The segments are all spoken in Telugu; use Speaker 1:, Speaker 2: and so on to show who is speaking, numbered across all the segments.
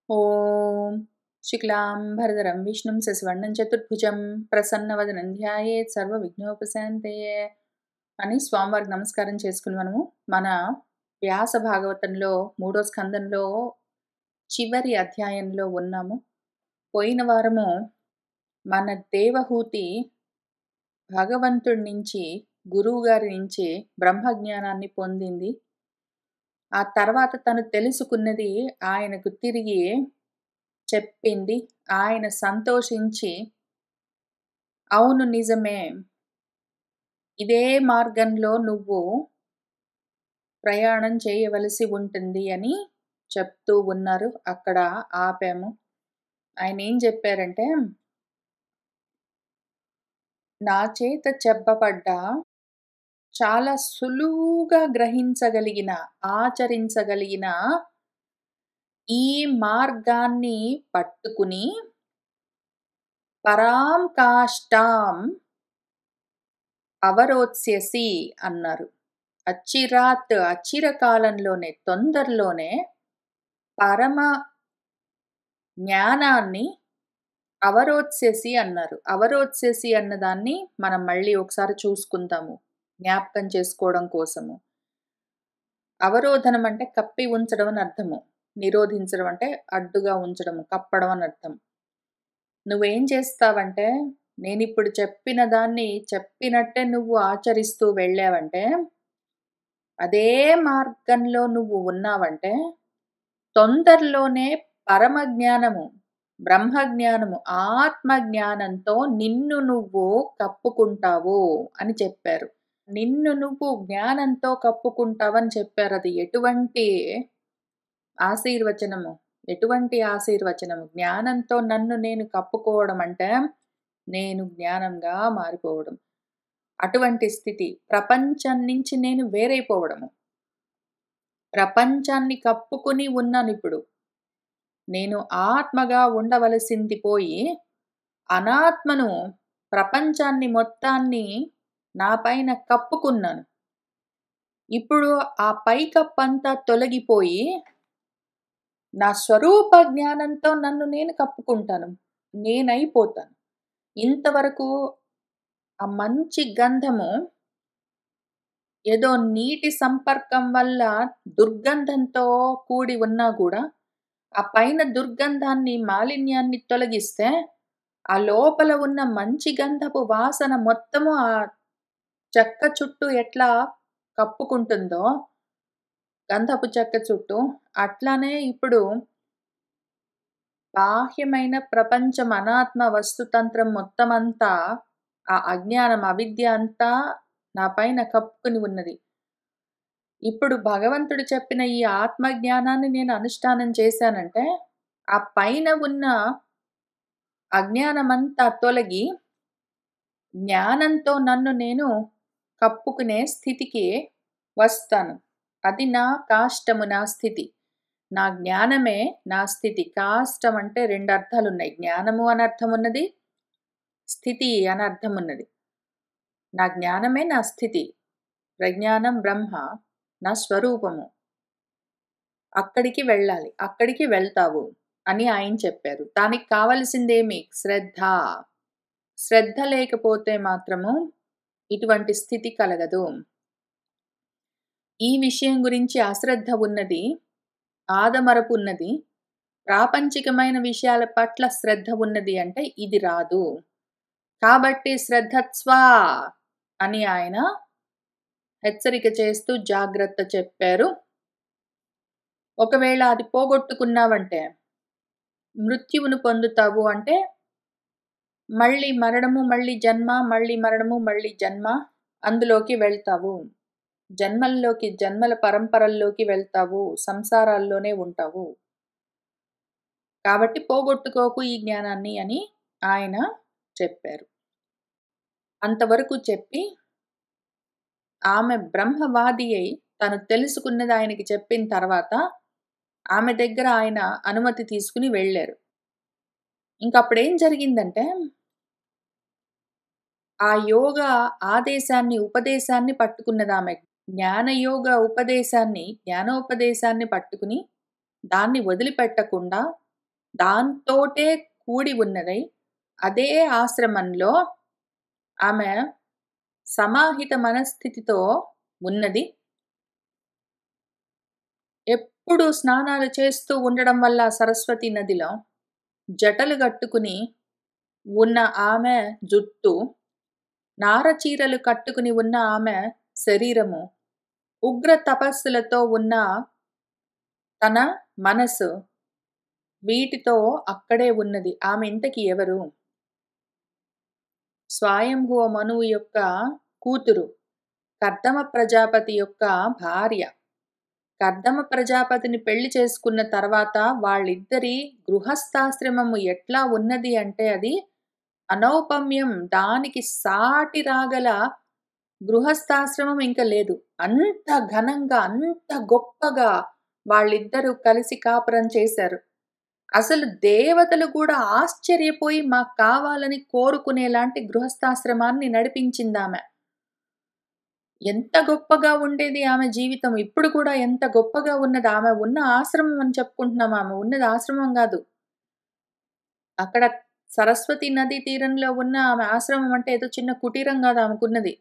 Speaker 1: ఓం శుక్లాంబరధరం విష్ణుం శశివర్ణం చతుర్భుజం ప్రసన్నవదనం ధ్యాయేత్ సర్వవిఘ్నోపశాంతయే అని స్వామివారికి నమస్కారం చేసుకుని మనము మన వ్యాస భాగవతంలో 3వ స్కందంలో చివరి అధ్యాయంలో ఉన్నాము. పోయిన వారము మన దేవహూతి భగవంతుడి నుంచి గురువు గారి నుంచి బ్రహ్మజ్ఞానాన్ని పొందింది. ఆ తర్వాత తను తెలుసుకున్నది ఆయనకు తిరిగి చెప్పింది. ఆయన సంతోషించి అవును నిజమే, ఇదే మార్గంలో నువ్వు ప్రయాణం చేయవలసి ఉంటుంది అని చెప్తూ ఉన్నారు. అక్కడ ఆపాము. ఆయన ఏం చెప్పారంటే, నా చేత చెప్పబడ్డ చాలా సులువుగా గ్రహించగలిగిన ఆచరించగలిగిన ఈ మార్గాన్ని పట్టుకుని పరాం కాష్టాం అవరోత్స్యసి అన్నారు. అచిరకాలంలోనే తొందరలోనే పరమ జ్ఞానాన్ని అవరోత్స్యసి అన్నారు. అవరోత్స్యసి అన్నదాన్ని మనం మళ్ళీ ఒకసారి చూసుకుందాము జ్ఞాపకం చేసుకోవడం కోసము. అవరోధనం అంటే కప్పి ఉంచడం అని అర్థము. నిరోధించడం అంటే అడ్డుగా ఉంచడం, కప్పడం అని అర్థం. నువ్వేం చేస్తావంటే, నేనిప్పుడు చెప్పిన దాన్ని చెప్పినట్టే నువ్వు ఆచరిస్తూ వెళ్ళావంటే, అదే మార్గంలో నువ్వు ఉన్నావంటే, తొందరలోనే పరమజ్ఞానము, బ్రహ్మజ్ఞానము, ఆత్మజ్ఞానంతో నిన్ను నువ్వు కప్పుకుంటావు అని చెప్పారు. నిన్ను నువ్వు జ్ఞానంతో కప్పుకుంటావని చెప్పారు. అది ఎటువంటి ఆశీర్వచనము, ఎటువంటి ఆశీర్వచనము! జ్ఞానంతో నన్ను నేను కప్పుకోవడం అంటే నేను జ్ఞానంగా మారిపోవడం. అటువంటి స్థితి, ప్రపంచం నుంచి నేను వేరైపోవడము. ప్రపంచాన్ని కప్పుకుని ఉన్నాను ఇప్పుడు. నేను ఆత్మగా ఉండవలసింది పోయి అనాత్మను, ప్రపంచాన్ని మొత్తాన్ని నా పైన కప్పుకున్నాను. ఇప్పుడు ఆ పైకప్పంతా తొలగిపోయి నా స్వరూప జ్ఞానంతో నన్ను నేను కప్పుకుంటాను, నేనైపోతాను. ఇంతవరకు ఆ మంచి గంధము ఏదో నీటి సంపర్కం వల్ల దుర్గంధంతో కూడి ఉన్నా కూడా ఆ పైన దుర్గంధాన్ని, మాలిన్యాన్ని తొలగిస్తే ఆ లోపల ఉన్న మంచి గంధపు వాసన మొత్తము ఆ చెక్క చుట్టూ ఎట్లా కప్పుకుంటుందో, గంధపు చెక్క చుట్టూ, అట్లానే ఇప్పుడు బాహ్యమైన ప్రపంచం, అనాత్మ వస్తుతంత్రం మొత్తమంతా ఆ అజ్ఞానం, అవిద్య అంతా నా పైన కప్పుకుని ఉన్నది. ఇప్పుడు భగవంతుడు చెప్పిన ఈ ఆత్మజ్ఞానాన్ని నేను అనుష్ఠానం చేశానంటే ఆ పైన ఉన్న అజ్ఞానమంతా తొలగి జ్ఞానంతో నన్ను నేను కప్పుకునే స్థితికి వస్తాను. అది నా కాష్టము, నా స్థితి. నా జ్ఞానమే నా స్థితి. కాష్టం అంటే 2 అర్థాలు ఉన్నాయి. జ్ఞానము అని అర్థం ఉన్నది, స్థితి అని అర్థం ఉన్నది. నా జ్ఞానమే నా స్థితి. ప్రజ్ఞానం బ్రహ్మ నా స్వరూపము. అక్కడికి వెళ్ళాలి, అక్కడికి వెళ్తావు అని ఆయన చెప్పారు. దానికి కావలసిందేమి? శ్రద్ధ. శ్రద్ధ లేకపోతే మాత్రము ఇటువంటి స్థితి కలగదు. ఈ విషయం గురించి అశ్రద్ధ ఉన్నది, ఆదమరపు ఉన్నది, ప్రాపంచికమైన విషయాల పట్ల శ్రద్ధ ఉన్నది అంటే ఇది రాదు. కాబట్టి శ్రద్ధత్వా అని ఆయన హెచ్చరిక చేస్తూ జాగ్రత్త చెప్పారు. ఒకవేళ అది పోగొట్టుకున్నావంటే మృత్యువును పొందుతావు. అంటే మళ్ళీ మరణము, మళ్ళీ జన్మ, మళ్ళీ మరణము, మళ్ళీ జన్మ, అందులోకి వెళ్తావు. జన్మల్లోకి, జన్మల పరంపరల్లోకి వెళ్తావు, సంసారాల్లోనే ఉంటావు. కాబట్టి పోగొట్టుకోకు ఈ జ్ఞానాన్ని అని ఆయన చెప్పారు. అంతవరకు చెప్పి ఆమె బ్రహ్మవాది అయి తను తెలుసుకున్నది ఆయనకి చెప్పిన తర్వాత ఆమె దగ్గర ఆయన అనుమతి తీసుకుని వెళ్ళారు. ఇంకప్పుడేం జరిగిందంటే, ఆ యోగ ఆదేశాన్ని, ఉపదేశాన్ని పట్టుకున్నది ఆమె. జ్ఞానయోగ ఉపదేశాన్ని, జ్ఞానోపదేశాన్ని పట్టుకుని దాన్ని వదిలిపెట్టకుండా దాంతోటే కూడి ఉన్నదై అదే ఆశ్రమంలో ఆమె సమాహిత మనస్థితితో ఉన్నది. ఎప్పుడూ స్నానాలు చేస్తూ ఉండడం వల్ల సరస్వతి నదిలో జటలు గట్టుకుని ఉన్న ఆమె జుట్టు, నారచీరలు కట్టుకుని ఉన్న ఆమె శరీరము, ఉగ్ర తపస్సులతో ఉన్న తన మనసు వీటితో అక్కడే ఉన్నది. ఆమె ఇంతకీ ఎవరు? స్వయంభువ మనువు యొక్క కూతురు, కర్దమ ప్రజాపతి యొక్క భార్య. కర్దమ ప్రజాపతిని పెళ్లి చేసుకున్న తర్వాత వాళ్ళిద్దరి గృహస్థాశ్రమము ఎట్లా ఉన్నది అంటే అది అనౌపమ్యం. దానికి సాటి రాగల గృహస్థాశ్రమం ఇంక లేదు. అంత ఘనంగా, అంత గొప్పగా వాళ్ళిద్దరూ కలిసి కాపురం చేశారు. అసలు దేవతలు కూడా ఆశ్చర్యపోయి మాకు కావాలని కోరుకునేలాంటి గృహస్థాశ్రమాన్ని నడిపించిందామె. ఎంత గొప్పగా ఉండేది ఆమె జీవితం. ఇప్పుడు కూడా ఎంత గొప్పగా ఉన్నది. ఆమె ఉన్న ఆశ్రమం అని చెప్పుకుంటున్నాం. ఆమె ఉన్నది ఆశ్రమం గాదు. అక్కడ సరస్వతి నదీ తీరంలో ఉన్న ఆమె ఆశ్రమం అంటే ఏదో చిన్న కుటీరం గాదు ఆమెకున్నది.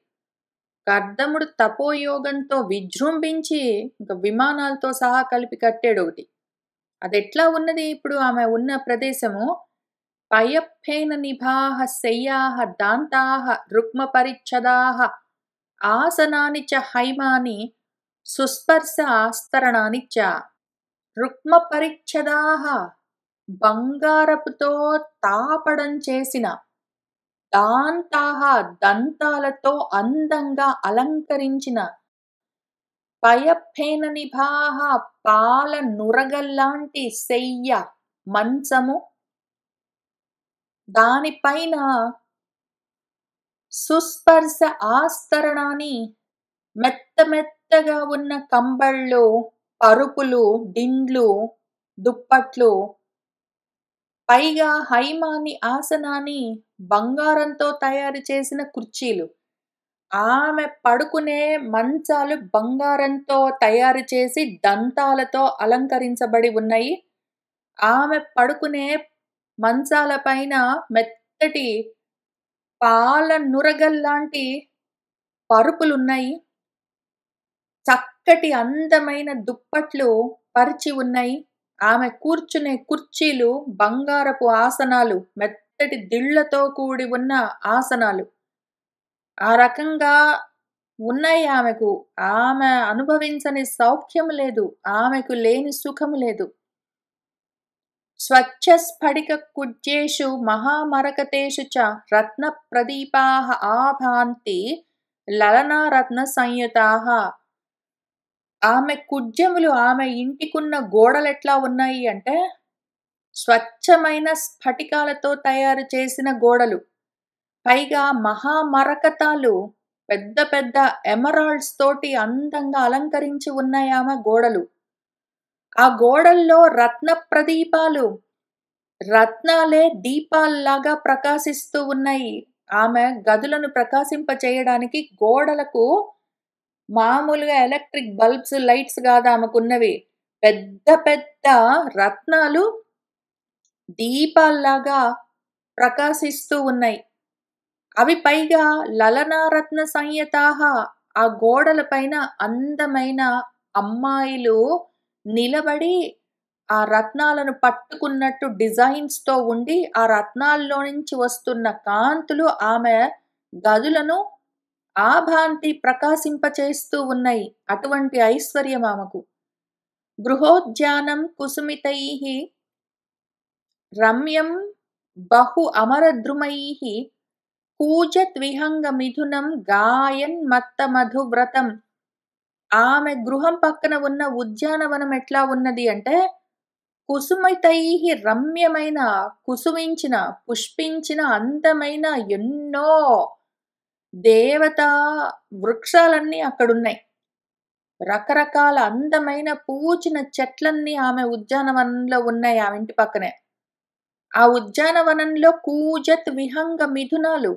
Speaker 1: కర్దముడు తపోయోగంతో విజృంభించి ఇంక విమానాలతో సహా కలిపి కట్టాడొకటి. అదెట్లా ఉన్నది ఇప్పుడు ఆమె ఉన్న ప్రదేశము? పయఃఫేన నిభాః శయ్యాః దాంతాః రుక్మపరిచ్ఛదాః ఆసనాని చ హైమాని సుస్పర్శ ఆస్తరణాని చ. రుక్మపరిచ్ఛదాః బంగారపుతో తాపడం చేసిన, దాంతాః దంతాలతో అందంగా అలంకరించిన, పయఃఫేన నిభాః పాల నురగల్లాంటి శయ్య మంచము, దానిపైన సుస్పర్శ ఆస్తరణాని మెత్త మెత్తగా ఉన్న కంబళ్ళు, పరుపులు, దిండ్లు, దుప్పట్లు, పైగా హైమాని ఆసనాన్ని బంగారంతో తయారు చేసిన కుర్చీలు. ఆమె పడుకునే మంచాలు బంగారంతో తయారు చేసి దంతాలతో అలంకరించబడి ఉన్నాయి. ఆమె పడుకునే మంచాల పైన మెత్తటి పాల నురగల్లాంటి పరుపులున్నాయి. చక్కటి అందమైన దుప్పట్లు పరిచి ఉన్నాయి. ఆమె కూర్చునే కుర్చీలు బంగారపు ఆసనాలు, మెత్తటి దిళ్లతో కూడి ఉన్న ఆసనాలు. ఆ రకంగా ఉన్నాయి ఆమెకు. ఆమె అనుభవించని సౌఖ్యం లేదు. ఆమెకు లేని సుఖము లేదు. స్వచ్ఛ స్ఫటిక కుడ్యేషు మహామరకతేషు చ రత్న ప్రదీపాః ఆభాంతి లలనారత్న సంయుతాః. ఆమె కుడ్యములు, ఆమె ఇంటికున్న గోడలెట్లా ఉన్నాయి అంటే స్వచ్ఛమైన స్ఫటికాలతో తయారు చేసిన గోడలు. పైగా మహామరకతాలు, పెద్ద పెద్ద ఎమరాల్డ్స్ తోటి అందంగా అలంకరించి ఉన్నాయి ఆమె గోడలు. ఆ గోడల్లో రత్న ప్రదీపాలు, రత్నాలే దీపాల్లాగా ప్రకాశిస్తూ ఉన్నాయి. ఆమె గదులను ప్రకాశింపచేయడానికి గోడలకు మామూలుగా ఎలక్ట్రిక్ బల్బ్స్, లైట్స్ కాదు ఆమెకున్నవి. పెద్ద పెద్ద రత్నాలు దీపాల్లాగా ప్రకాశిస్తూ ఉన్నాయి. అవి పైగా లలనారత్న సంయతాః. ఆ గోడల పైన అందమైన అమ్మాయిలు నిలబడి ఆ రత్నాలను పట్టుకున్నట్టు డిజైన్స్ తో ఉండి, ఆ రత్నాల్లో నుంచి వస్తున్న కాంతులు ఆమె గదులను ఆభాంతి ప్రకాశింపచేస్తూ ఉన్నాయి. అటువంటి ఐశ్వర్యం ఆమెకు. గృహోద్యానం కుసుమితైః రమ్యం బహు అమరద్రుమైః కూజత్ విహంగ మిథునం గాయన్ మత్త మధువ్రతం. ఆమె గృహం పక్కన ఉన్న ఉద్యానవనం ఎట్లా ఉన్నది అంటే కుసుమితైః రమ్యమైన, కుసుమించిన, పుష్పించిన అందమైన ఎన్నో దేవతా వృక్షాలన్నీ అక్కడున్నాయి. రకరకాల అందమైన పూచిన చెట్లన్నీ ఆమె ఉద్యానవనంలో ఉన్నాయి ఆమె ఇంటి పక్కనే. ఆ ఉద్యానవనంలో కూజత్ విహంగ మిథునాలు,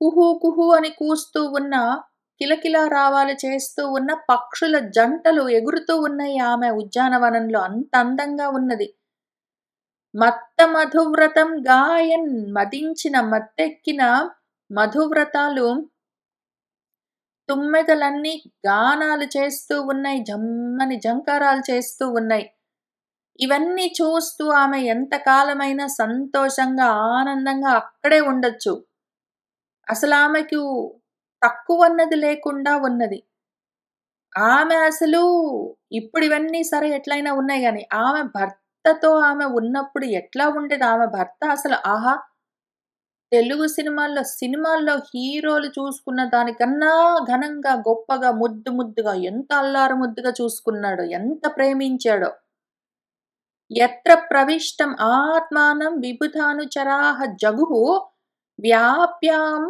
Speaker 1: కుహు కుహు అని కూస్తూ ఉన్న, కిలకిలా రావాలు చేస్తూ ఉన్న పక్షుల జంటలు ఎగురుతూ ఉన్నాయి ఆమె ఉద్యానవనంలో. అంత అందంగా ఉన్నది. మత్త మధువ్రతం గాయన్, మదించిన మత్తెక్కిన మధువ్రతాలు తుమ్మెదలన్నీ గానాలు చేస్తూ ఉన్నాయి, జమ్మని జంకారాలు చేస్తూ ఉన్నాయి. ఇవన్నీ చూస్తూ ఆమె ఎంతకాలమైనా సంతోషంగా ఆనందంగా అక్కడే ఉండొచ్చు. అసలు ఆమెకు తక్కువన్నది లేకుండా ఉన్నది. ఆమె అసలు ఇప్పుడు ఇవన్నీ సరే ఎట్లయినా ఉన్నాయి గాని, ఆమె భర్తతో ఆమె ఉన్నప్పుడు ఎట్లా ఉండేది? ఆమె భర్త అసలు ఆహా! తెలుగు సినిమాల్లో హీరోలు చూసుకున్న దానికన్నా ఘనంగా, గొప్పగా, ముద్దు ముద్దుగా ఎంత అల్లారు ముద్దుగా చూసుకున్నాడో, ఎంత ప్రేమించాడో. యత్ర ప్రవిష్టం ఆత్మానం విబుధానుచరాః జగుః వ్యాప్యాం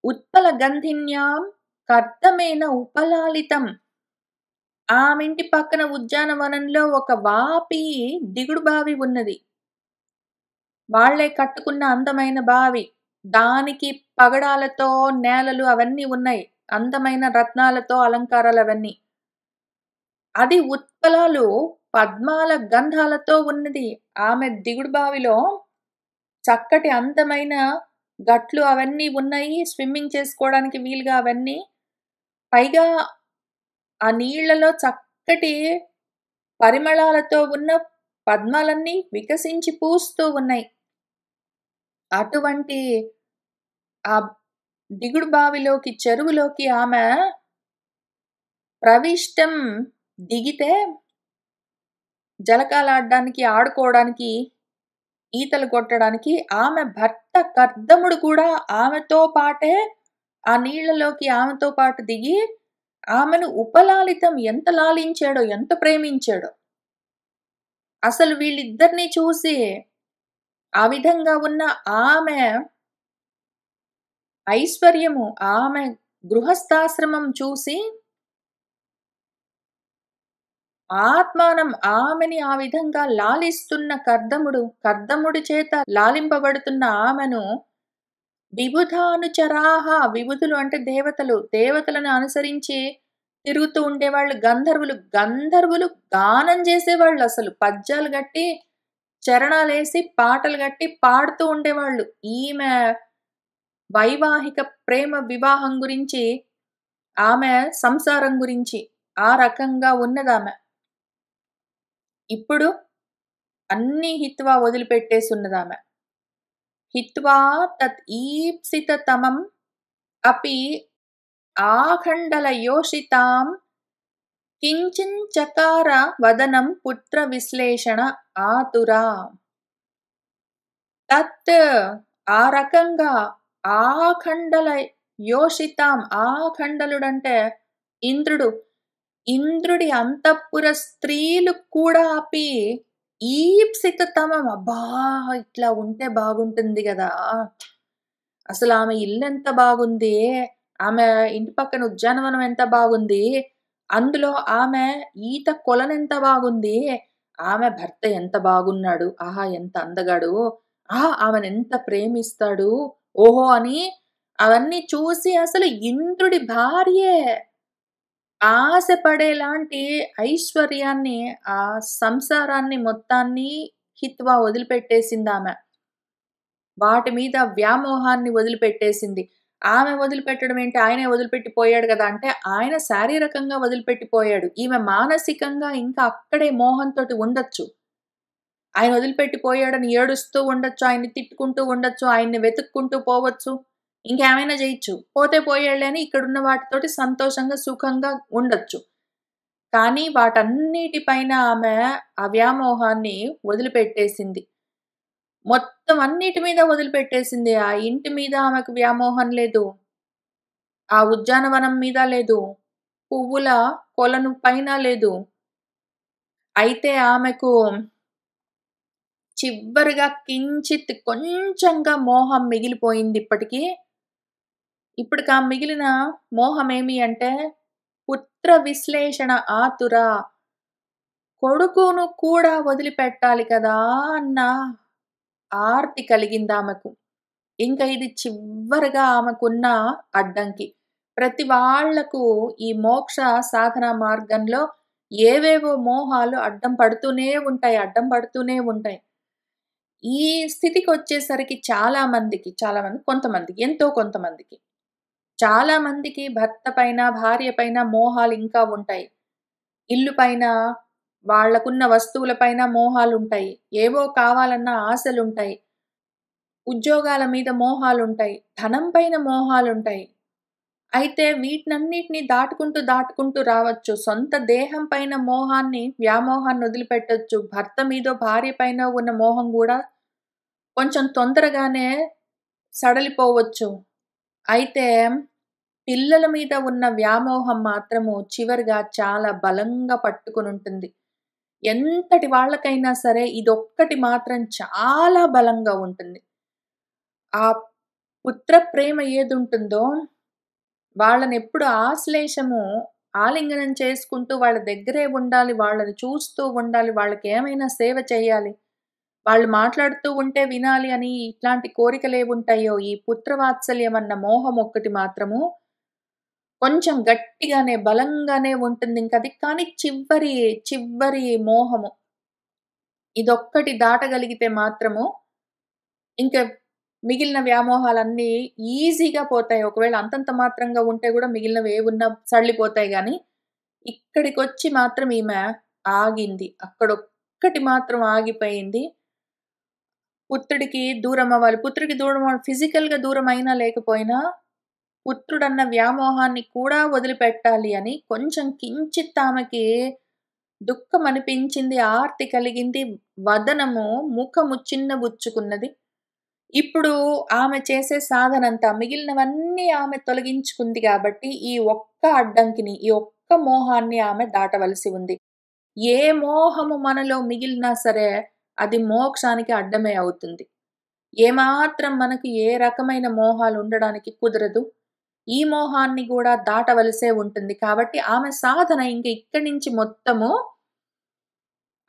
Speaker 1: ఉత్పల గంధిన్యాం కర్దమేన ఉపలాలితం. ఆమింటి పక్కన ఉద్యానవనంలో ఒక వాపి దిగుడు బావి ఉన్నది. వాళ్లే కట్టుకున్న అందమైన బావి. దానికి పగడాలతో నేలలు అవన్నీ ఉన్నాయి. అందమైన రత్నాలతో అలంకారాలు అవన్నీ. అది ఉత్పలాలు పద్మాల గంధాలతో ఉన్నది. ఆమె దిగుడు బావిలో చక్కటి అందమైన గట్లు అవన్నీ ఉన్నాయి. స్విమ్మింగ్ చేసుకోవడానికి వీలుగా అవన్నీ. పైగా ఆ నీళ్లలో చక్కటి పరిమళాలతో ఉన్న పద్మాలన్నీ వికసించి పూస్తూ ఉన్నాయి. అటువంటి ఆ దిగుడు బావిలోకి, చెరువులోకి ఆమె ప్రవిష్టం దిగితే జలకాలాడడానికి, ఆడుకోవడానికి, ఈతలు కొట్టడానికి ఆమె భర్త కర్దముడు కూడా ఆమెతో పాటే ఆ నీళ్లలోకి ఆమెతో పాటు దిగి ఆమెను ఉపలాలితం ఎంత లాలించాడో, ఎంత ప్రేమించాడో. అసలు వీళ్ళిద్దరిని చూసి ఆ విధంగా ఉన్న ఆమె ఐశ్వర్యము, ఆమె గృహస్థాశ్రమం చూసి ఆత్మానం ఆమెని ఆ విధంగా లాలిస్తున్న కర్దముడి చేత లాలింపబడుతున్న ఆమెను విబుధానుచరాహ, విబుధులు అంటే దేవతలు, దేవతలను అనుసరించి తిరుగుతూ ఉండేవాళ్ళు. గంధర్వులు గానం చేసేవాళ్ళు. అసలు పద్యాలు గట్టి, చరణాలేసి, పాటలు గట్టి పాడుతూ ఉండేవాళ్ళు. ఈమె వైవాహిక ప్రేమ వివాహం గురించి, ఆమె సంసారం గురించి ఆ రకంగా ఉన్నదామె. ఇప్పుడు అన్నీ హిత్వా వదిలిపెట్టేసున్నదామె. హిత్వా తత్ ఈప్సితతమం అపి ఆఖండల యోషితాం కించిచ్చకార వదనం పుత్ర విశ్లేషణ ఆతురా. తత్ ఆ రకంగా ఆఖండల యోషితాం, ఆఖండలుడంటే ఇంద్రుడు, ఇంద్రుడి అంతఃపుర స్త్రీలు కూడా అపి ఈప్సితతమం, అబ్బా ఇట్లా ఉంటే బాగుంటుంది కదా, అసలు ఆమె ఇల్లు ఎంత బాగుంది, ఆమె ఇంటి పక్కన ఉద్యానవనం ఎంత బాగుంది, అందులో ఆమె ఈత కొలనెంత బాగుంది, ఆమె భర్త ఎంత బాగున్నాడు, ఆహా ఎంత అందగాడు, ఆమెను ఎంత ప్రేమిస్తాడు, ఓహో అని అవన్నీ చూసి అసలు ఇంద్రుడి భార్యే ఆశపడేలాంటి ఐశ్వర్యాన్ని, ఆ సంసారాన్ని మొత్తాన్ని హిత్వా వదిలిపెట్టేసిందామె. వాటి మీద వ్యామోహాన్ని వదిలిపెట్టేసింది. ఆమె వదిలిపెట్టడం ఏంటి, ఆయనే వదిలిపెట్టిపోయాడు కదా అంటే, ఆయన శారీరకంగా వదిలిపెట్టిపోయాడు. ఈమె మానసికంగా ఇంకా అక్కడే మోహంతోటి ఉండొచ్చు. ఆయన వదిలిపెట్టిపోయాడని ఏడుస్తూ ఉండొచ్చు, ఆయన్ని తిట్టుకుంటూ ఉండొచ్చు, ఆయన్ని వెతుక్కుంటూ పోవచ్చు, ఇంకేమైనా చేయొచ్చు. పోతే పోయాడులే అని ఇక్కడున్న వాటితోటి సంతోషంగా, సుఖంగా ఉండొచ్చు. కానీ వాటన్నిటిపైన ఆమె ఆ వ్యామోహాన్ని వదిలిపెట్టేసింది. మొత్తం అన్నిటి మీద వదిలిపెట్టేసింది. ఆ ఇంటి మీద ఆమెకు వ్యామోహం లేదు. ఆ ఉద్యానవనం మీద లేదు. పువ్వుల కొలను పైన లేదు. అయితే ఆమెకు చివరిగా కించిత్ కొంచెంగా మోహం మిగిలిపోయింది ఇప్పటికి. ఇప్పటికా మిగిలిన మోహమేమి అంటే పుత్ర విశ్లేషణ ఆతుర. కొడుకును కూడా వదిలిపెట్టాలి కదా అన్న ఆర్తి కలిగిందామెకు. ఇంక ఇది చివరగా ఆమెకున్న అడ్డంకి. ప్రతి వాళ్లకు ఈ మోక్ష సాధన మార్గంలో ఏవేవో మోహాలు అడ్డం పడుతూనే ఉంటాయి. ఈ స్థితికొచ్చేసరికి కొంతమందికి, ఎంతో కొంతమందికి. చాలా మందికి భర్త పైన, భార్య పైన మోహాలు ఇంకా ఉంటాయి. ఇల్లు పైన, వాళ్ళకున్న వస్తువుల పైన మోహాలుంటాయి. ఏవో కావాలన్న ఆశలుంటాయి. ఉద్యోగాల మీద మోహాలుంటాయి. ధనం పైన మోహాలుంటాయి. అయితే వీటినన్నిటిని దాటుకుంటూ రావచ్చు. సొంత దేహం పైన వ్యామోహాన్ని వదిలిపెట్టొచ్చు. భర్త మీదో, భార్య పైన ఉన్న మోహం గూడా కొంచెం తొందరగానే సడలిపోవచ్చు. అయితే పిల్లల మీద ఉన్న వ్యామోహం మాత్రము చివరగా చాలా బలంగా పట్టుకొనుంటుంది. ఎంతటి వాళ్ళకైనా సరే ఇదొక్కటి మాత్రం చాలా బలంగా ఉంటుంది. ఆ పుత్ర ప్రేమ ఏదుంటుందో వాళ్ళనెప్పుడు ఆలింగనం చేసుకుంటూ వాళ్ళ దగ్గరే ఉండాలి, వాళ్ళని చూస్తూ ఉండాలి, వాళ్ళకేమైనా సేవ చేయాలి, వాళ్ళు మాట్లాడుతూ ఉంటే వినాలి అని ఇట్లాంటి కోరికలేవుంటాయో, ఈ పుత్రవాత్సల్యం అన్న మోహం ఒక్కటి మాత్రము కొంచెం గట్టిగానే, బలంగానే ఉంటుంది. ఇంకది కానీ చివ్వరి మోహము. ఇదొక్కటి దాటగలిగితే మాత్రము ఇంక మిగిలిన వ్యామోహాలన్నీ ఈజీగా పోతాయి. ఒకవేళ అంతంత మాత్రంగా ఉంటే గూడా మిగిలినవేవున్నా సడలిపోతాయి గానీ, ఇక్కడికొచ్చి మాత్రం ఈమె ఆగింది. అక్కడొక్కటి మాత్రం ఆగిపోయింది. పుత్రుడికి దూరం ఫిజికల్‌గా దూరమైనా లేకపోయినా, పుత్రుడన్న వ్యామోహాన్ని కూడా వదిలిపెట్టాలి అని కొంచెం కించిత్ ఆమెకి దుఃఖమనిపించింది, ఆర్తి కలిగింది. ముఖము చిన్నబుచ్చుకున్నది. ఇప్పుడు ఆమె చేసే సాధనంతా మిగిలినవన్నీ ఆమె తొలగించుకుంది గాబట్టి, ఈ ఒక్క మోహాన్ని ఆమె దాటవలసి ఉంది. ఏ మోహము మనలో మిగిలినా సరే, అది మోక్షానికి అడ్డమే అవుతుంది. ఏమాత్రం మనకు ఏ రకమైన మోహాలుండడానికి కుదరదు. ఈ మోహాన్ని గూడా దాటవలసే ఉంటుంది. కాబట్టి ఆమె సాధన ఇంక ఇక్కడి నుంచి మొత్తము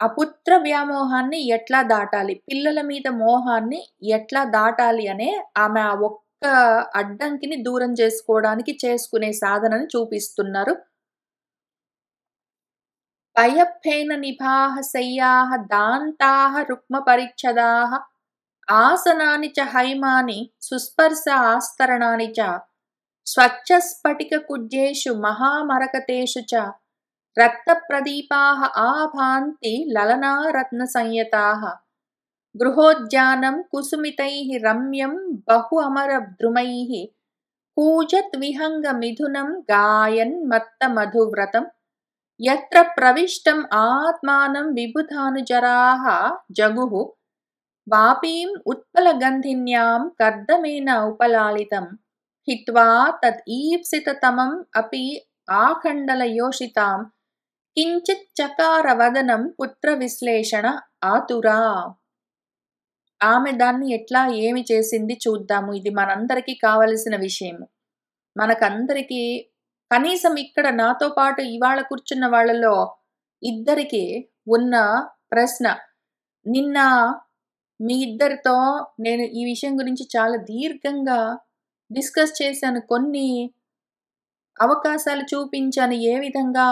Speaker 1: అపుత్ర వ్యామోహాన్ని ఎట్లా దాటాలి? పిల్లల మీద మోహాన్ని ఎట్లా దాటాలి అనే ఆమె ఆ ఒక్క అడ్డంకిని దూరం చేసుకోవడానికి చేసుకునే సాధనని చూపిస్తున్నారు. పయఃఫేన నిభాః శయ్యాః దాంతాః రుక్మపరిచ్ఛదాః ఆసనాని చ హైమాని సుస్పర్శ ఆస్తరణాని చ స్వచ్ఛస్ఫటికకుడ్యేషు మహామరకతేషు చ రక్తప్రదీపాః ఆభాంతి లలనా రత్నసంయుతాః గృహోద్యానం కుసుమితైః రమ్యం బహు అమరద్రుమైః కూజత్ విహంగ మిథునం గాయన్ మత్త మధువ్రతం యత్ర ప్రవిష్టం ఆత్మానం విబుధానుచరాః జగుః వాపీం ఉత్పలగంధిన్యాం కర్దమేన ఉపలాళితం హిత్వా తద్ ఈప్సితతమం అపి ఆఖండలయోషితాం కించిత్ చకార వదనం పుత్ర విశ్లేషణ ఆతురా. ఆమె దాన్ని ఏమి చేసింది చూద్దాము. ఇది మనందరికీ కావలసిన విషయము. మనకందరికీ కనీసం ఇక్కడ నాతో పాటు ఇవాళ కూర్చున్న వాళ్ళలో ఇద్దరికి ఉన్న ప్రశ్న. నిన్న మీ ఇద్దరితో నేను ఈ విషయం గురించి చాలా దీర్ఘంగా డిస్కస్ చేశాను. కొన్ని అవకాశాలు చూపించాను. ఏ విధంగా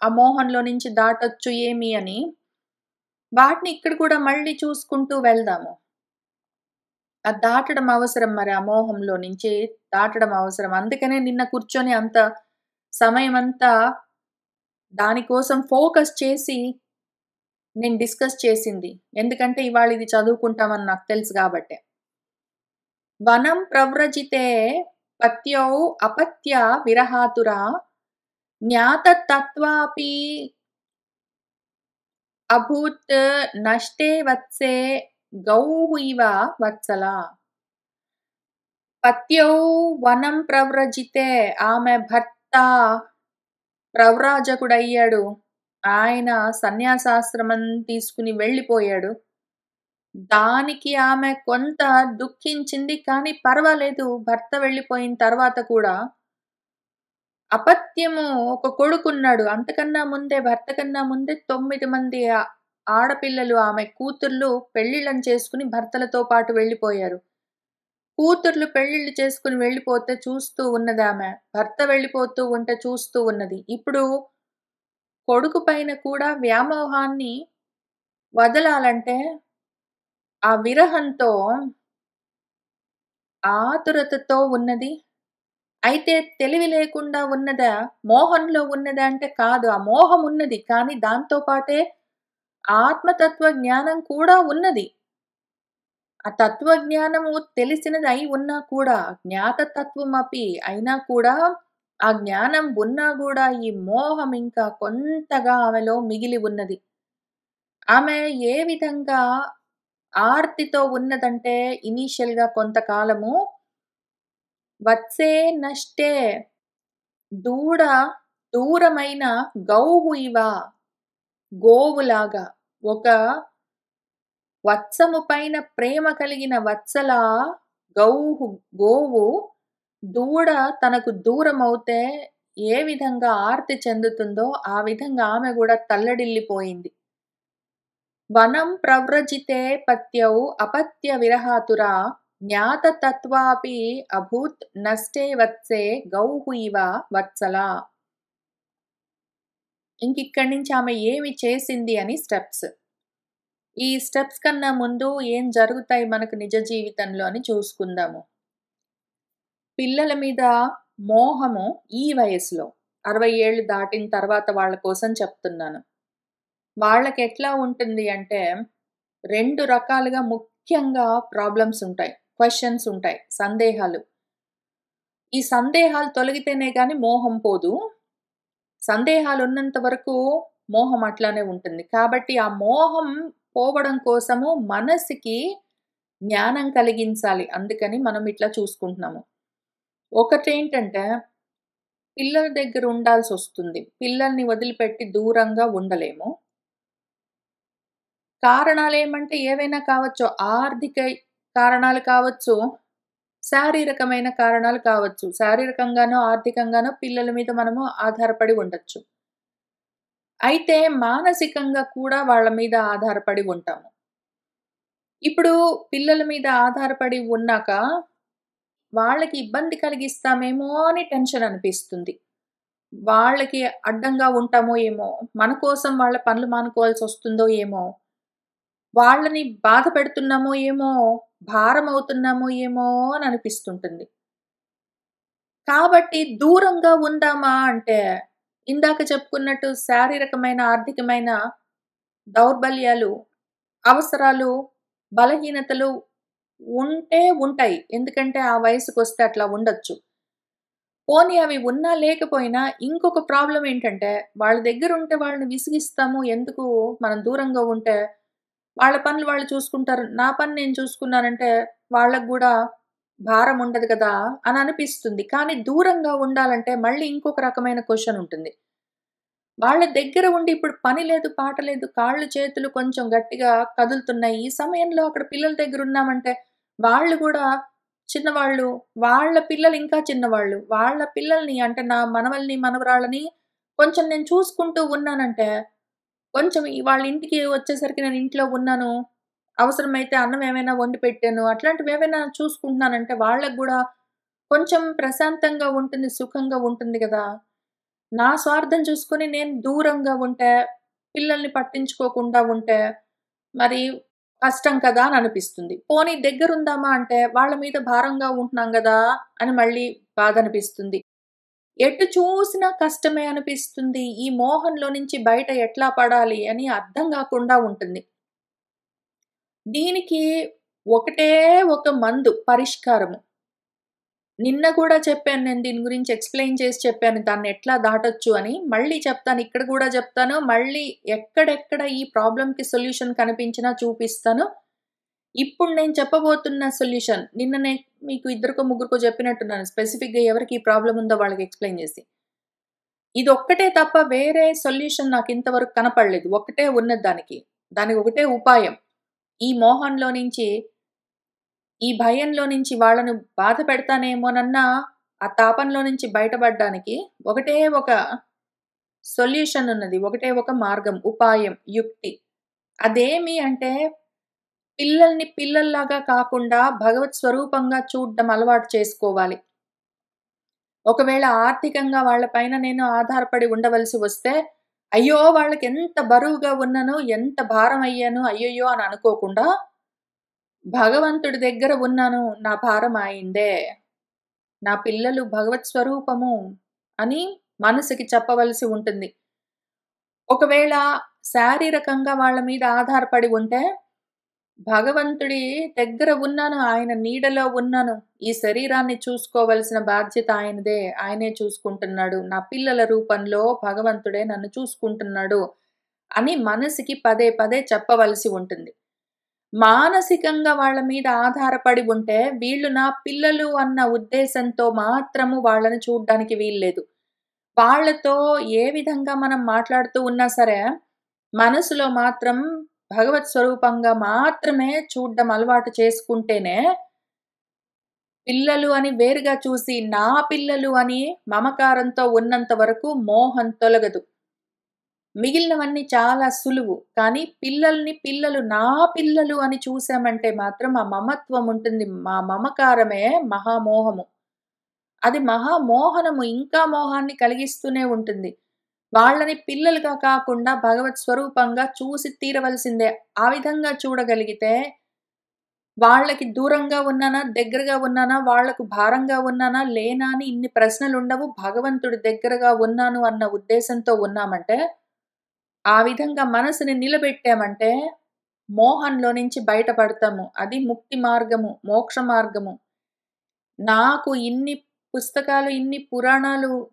Speaker 1: ఆ మోహంలో నుంచి దాటొచ్చు ఏమి అని. వాటిని ఇక్కడ కూడా మళ్ళీ చూసుకుంటూ వెళ్దాము. అది దాటడం అవసరం, మరి ఆ మోహంలో నుంచి దాటడం అవసరం. అందుకనే నిన్న కూర్చొని అంత సమయమంతా దానికోసం ఫోకస్ చేసి నేను డిస్కస్ చేసింది. ఎందుకంటే ఇవాళ ఇది చదువుకుంటామని నాకు తెలుసు గాబట్టే. వనం ప్రవ్రజితే పత్యౌ అపత్య విరహాతురా జ్ఞాతతత్వాపి అభూత్ నష్టే వత్సే గౌః ఇవ వత్సలా. పత్యౌ వనం ప్రవ్రజితే, ఆమె భర్త ప్రవ్రాజకుడయ్యాడు. ఆయన సన్యాసాశ్రమం తీసుకుని వెళ్ళిపోయాడు. దానికి ఆమె కొంత దుఃఖించింది. కానీ పర్వాలేదు, భర్త వెళ్ళిపోయిన తర్వాత కూడా అపత్యము ఒక కొడుకున్నాడు. భర్త కన్నా ముందే 9 మంది ఆడపిల్లలు, ఆమె కూతుర్లు పెళ్ళిళ్ళని చేసుకుని భర్తలతో పాటు వెళ్ళిపోయారు. కూతుర్లు పెళ్ళిళ్ళు చేసుకుని వెళ్ళిపోతే చూస్తూ ఉన్నదామె. భర్త వెళ్ళిపోతూ ఉంటే చూస్తూ ఉన్నది. ఇప్పుడు కొడుకు పైన కూడా వ్యామోహాన్ని వదలాలంటే ఆ విరహంతో, ఆతురతతో ఉన్నది. అయితే తెలివి లేకుండా ఉన్నదా? మోహంలో ఉన్నదా అంటే కాదు. ఆ మోహం ఉన్నది. కానీ దాంతో పాటే ఆత్మతత్వ జ్ఞానం కూడా ఉన్నది. ఆ తత్వజ్ఞానము తెలిసినది అయి ఉన్నా కూడా, జ్ఞాతతత్వమపి అయినా కూడా, ఆ జ్ఞానం ఉన్నా గూడా ఈ మోహం ఇంకా కొంతగా ఆమెలో మిగిలి ఉన్నది. ఆమె ఏ విధంగా ఆర్తితో ఉన్నదంటే ఇనీషియల్‌గా కొంతకాలము వత్సే నష్టే దూడ దూరమైన గౌహు ఇవ గోవులాగా ఒక వత్సము పైన ప్రేమ కలిగిన వత్సల గౌహు గోవు దూడ తనకు దూరమవుతే ఏ విధంగా ఆర్తి చెందుతుందో ఆ విధంగా ఆమె గూడా తల్లడిల్లిపోయింది. వనం ప్రవ్రజితే పత్యౌ అపత్య విరహాతురా జ్ఞాతతత్వాపి అభూత్ నష్టే వత్సే గౌహు ఇవ వత్సలా. ఇంకిక్కడి నుంచి ఆమె ఏమి చేసింది అని స్టెప్స్. ఈ స్టెప్స్ కన్నా ముందు ఏం జరుగుతాయి మనకు నిజ జీవితంలో అని చూసుకుందాము. పిల్లల మీద మోహము ఈ వయసులో 60 ఏళ్ళు దాటిన తర్వాత వాళ్ళ కోసం చెప్తున్నాను. వాళ్ళకెట్లా ఉంటుంది అంటే 2 రకాలుగా ముఖ్యంగా ప్రాబ్లమ్స్ ఉంటాయి. క్వెషన్స్ ఉంటాయి. సందేహాలు. ఈ సందేహాలు తొలగితేనే గాని మోహం పోదు. సందేహాలున్నంత వరకు మోహం అట్లానే ఉంటుంది. కాబట్టి ఆ మోహం పోవడం కోసము మనసుకి జ్ఞానం కలిగించాలి. అందుకని మనం ఇట్లా చూసుకుంటున్నాము. ఒకటేంటంటే పిల్లల దగ్గర ఉండాల్సొస్తుంది. పిల్లల్ని వదిలిపెట్టి దూరంగా ఉండలేము. కారణాలేమంటే ఏవైనా కావచ్చు. ఆర్థిక కారణాలు కావచ్చు. శారీరకమైన కారణాలు కావచ్చు. శారీరకంగానో, ఆర్థికంగానో పిల్లల మీద మనము ఆధారపడి ఉండొచ్చు. అయితే మానసికంగా కూడా వాళ్ళ మీద ఆధారపడి ఉంటాము. ఇప్పుడు పిల్లల మీద ఆధారపడి ఉన్నాక, వాళ్ళకి ఇబ్బంది కలిగిస్తామేమో అని టెన్షన్ అనిపిస్తుంది. వాళ్ళకి అడ్డంగా ఉంటామో ఏమో! మన కోసం వాళ్ళ పనులు మానుకోవాల్సొస్తుందో ఏమో! వాళ్ళని బాధ పెడుతున్నామో ఏమో! భారమవుతున్నామో ఏమో అని అనిపిస్తుంటుంది. కాబట్టి దూరంగా ఉందామా అంటే, ఇందాక చెప్పుకున్నట్టు శారీరకమైన, ఆర్థికమైన దౌర్బల్యాలు, అవసరాలు, బలహీనతలు ఉంటే ఉంటాయి. ఎందుకంటే ఆ వయసుకొస్తే అట్లా ఉండొచ్చు. పోనీ అవి ఉన్నా లేకపోయినా ఇంకొక ప్రాబ్లమ్ ఏంటంటే, వాళ్ళ దగ్గరుంటే వాళ్ళని విసిగిస్తాము. ఎందుకు మనం దూరంగా ఉంటే, వాళ్ళ పనులు వాళ్ళు చూసుకుంటారు. నా పని నేను చూసుకున్నానంటే వాళ్ళకి గూడా భారం ఉండదు గదా! అని అనిపిస్తుంది. కానీ దూరంగా ఉండాలంటే మళ్ళీ ఇంకొక రకమైన క్వెషన్ ఉంటుంది. వాళ్ళ దగ్గర ఉండి ఇప్పుడు పని లేదు, పాట లేదు, కాళ్ళు, చేతులు కొంచెం గట్టిగా కదులుతున్నాయి. ఈ సమయంలో అక్కడ పిల్లల దగ్గరున్నామంటే, వాళ్ళు గూడా చిన్నవాళ్ళు, వాళ్ళ పిల్లలు ఇంకా చిన్నవాళ్ళు. వాళ్ళ పిల్లల్ని అంటే నా మనవల్ని, మనవరాళ్ళని కొంచెం నేను చూసుకుంటూ ఉన్నానంటే, కొంచెం వాళ్ళ ఇంటికి వచ్చేసరికి నేను ఇంట్లో ఉన్నాను. అవసరమైతే అన్నం ఏమైనా వండి పెట్టాను. అట్లాంటివేవైనా చూసుకుంటున్నానంటే వాళ్ళకి గూడా కొంచెం ప్రశాంతంగా ఉంటుంది, సుఖంగా ఉంటుంది గదా! నా స్వార్థం చూసుకొని నేను దూరంగా ఉంటే, పిల్లల్ని పట్టించుకోకుండా ఉంటే, మరి కష్టం కదా అని అనిపిస్తుంది. పోనీ దగ్గరుందామా అంటే, వాళ్ళ మీద భారంగా ఉంటున్నాం గదా! అని మళ్ళీ బాధనిపిస్తుంది. ఎటు చూసినా కష్టమే అనిపిస్తుంది. ఈ మోహంలో నుంచి బయట ఎట్లా పడాలి అని అర్థం గాకుండా ఉంటుంది. దీనికి ఒకటే ఒక మందు పరిష్కారము. నిన్న కూడా చెప్పాను నేను దీని గురించి ఎక్స్‌ప్లెయిన్ చేసి చెప్పాను. దాన్నెట్లా దాటొచ్చు అని. మళ్ళీ చెప్తాను. ఇక్కడ గూడా జెప్తాను. మళ్ళీ ఎక్కడెక్కడ ఈ ప్రాబ్లమ్‌కి సొల్యూషన్ కనిపించినా చూపిస్తాను. ఇప్పుడు నేను చెప్పబోతున్న సొల్యూషన్ నిన్ననే మీకు ఇద్దరికో, ముగ్గురికో చెప్పినట్టున్నాను. స్పెసిఫిక్‌గా ఎవరికి ఈ ప్రాబ్లమ్ ఉందో వాళ్ళకి ఎక్స్‌ప్లెయిన్ జేసి. ఇదొక్కటే తప్ప వేరే సొల్యూషన్ నాకింతవరకు కనపడలేదు. ఒక్కటే ఉన్నది దానికి. దానికి ఒకటే ఉపాయం. ఈ మోహంలో నుంచి, ఈ భయంలో నుంచి వాళ్ళను బాధ పెడతానేమోనన్న ఆ తాపంలో నుంచి బయటపడ్డానికి ఒకటే ఒక సొల్యూషన్ ఉన్నది. ఒకటే ఒక మార్గం, ఉపాయం, యుక్తి. అదేమి అంటే పిల్లల్ని పిల్లల్లాగా కాకుండా భగవత్ స్వరూపంగా చూడ్డం అలవాటు చేసుకోవాలి. ఒకవేళ ఆర్థికంగా వాళ్ళ పైన నేను ఆధారపడి ఉండవలసి వస్తే, అయ్యో! వాళ్ళకెంత బరువుగా ఉన్నాను, ఎంత భారం అయ్యాను, అయ్యయ్యో! అని అనుకోకుండా భగవంతుడి దగ్గర ఉన్నాను, నా భారం ఆయిందే. నా పిల్లలు భగవత్ స్వరూపము అని మనసుకి చెప్పవలసి ఉంటుంది. ఒకవేళ శారీరకంగా వాళ్ళ మీద ఆధారపడి ఉంటే, భగవంతుడి దగ్గర ఉన్నాను, ఆయన నీడలో ఉన్నాను. ఈ శరీరాన్ని చూసుకోవలసిన బాధ్యత ఆయనదే. ఆయనే చూసుకుంటున్నాడు. నా పిల్లల రూపంలో భగవంతుడే నన్ను చూసుకుంటున్నాడు అని మనసుకి పదే పదే చెప్పవలసి ఉంటుంది. మానసికంగా వాళ్ళ మీద ఆధారపడి ఉంటే, వీళ్ళు నా పిల్లలు అన్న ఉద్దేశంతో మాత్రము వాళ్ళని చూడ్డానికి వీల్లేదు. వాళ్ళతో ఏ విధంగా మనం మాట్లాడుతూ ఉన్నా సరే, మనసులో మాత్రం భగవత్ స్వరూపంగా మాత్రమే చూడ్డం అలవాటు చేసుకుంటేనే, పిల్లలు అని వేరుగా చూసి, నా పిల్లలు అని మమకారంతో ఉన్నంత వరకు మోహం తొలగదు. మిగిలినవన్నీ చాలా సులువు. కానీ పిల్లలు నా పిల్లలు అని చూసామంటే మాత్రం ఆ మమత్వం ఉంటుంది. మా మమకారమే మహామోహము. అది మహామోహనము ఇంకా మోహాన్ని కలిగిస్తూనే ఉంటుంది. వాళ్ళని పిల్లలుగా కాకుండా భగవత్ స్వరూపంగా చూసి తీరవలసిందే. ఆ విధంగా చూడగలిగితే వాళ్ళకి దూరంగా ఉన్నానా? దగ్గరగా ఉన్నానా? వాళ్లకు భారంగా ఉన్నానా? లేనా? అని ఇన్ని ప్రశ్నలుండవు. భగవంతుడి దగ్గరగా ఉన్నాను అన్న ఉద్దేశంతో ఉన్నామంటే, ఆ విధంగా మనసుని నిలబెట్టామంటే, మోహంలో నుంచి బయటపడతాము. అది ముక్తి మార్గము, మోక్ష మార్గము. నాకు ఇన్ని పుస్తకాలు, ఇన్ని పురాణాలు,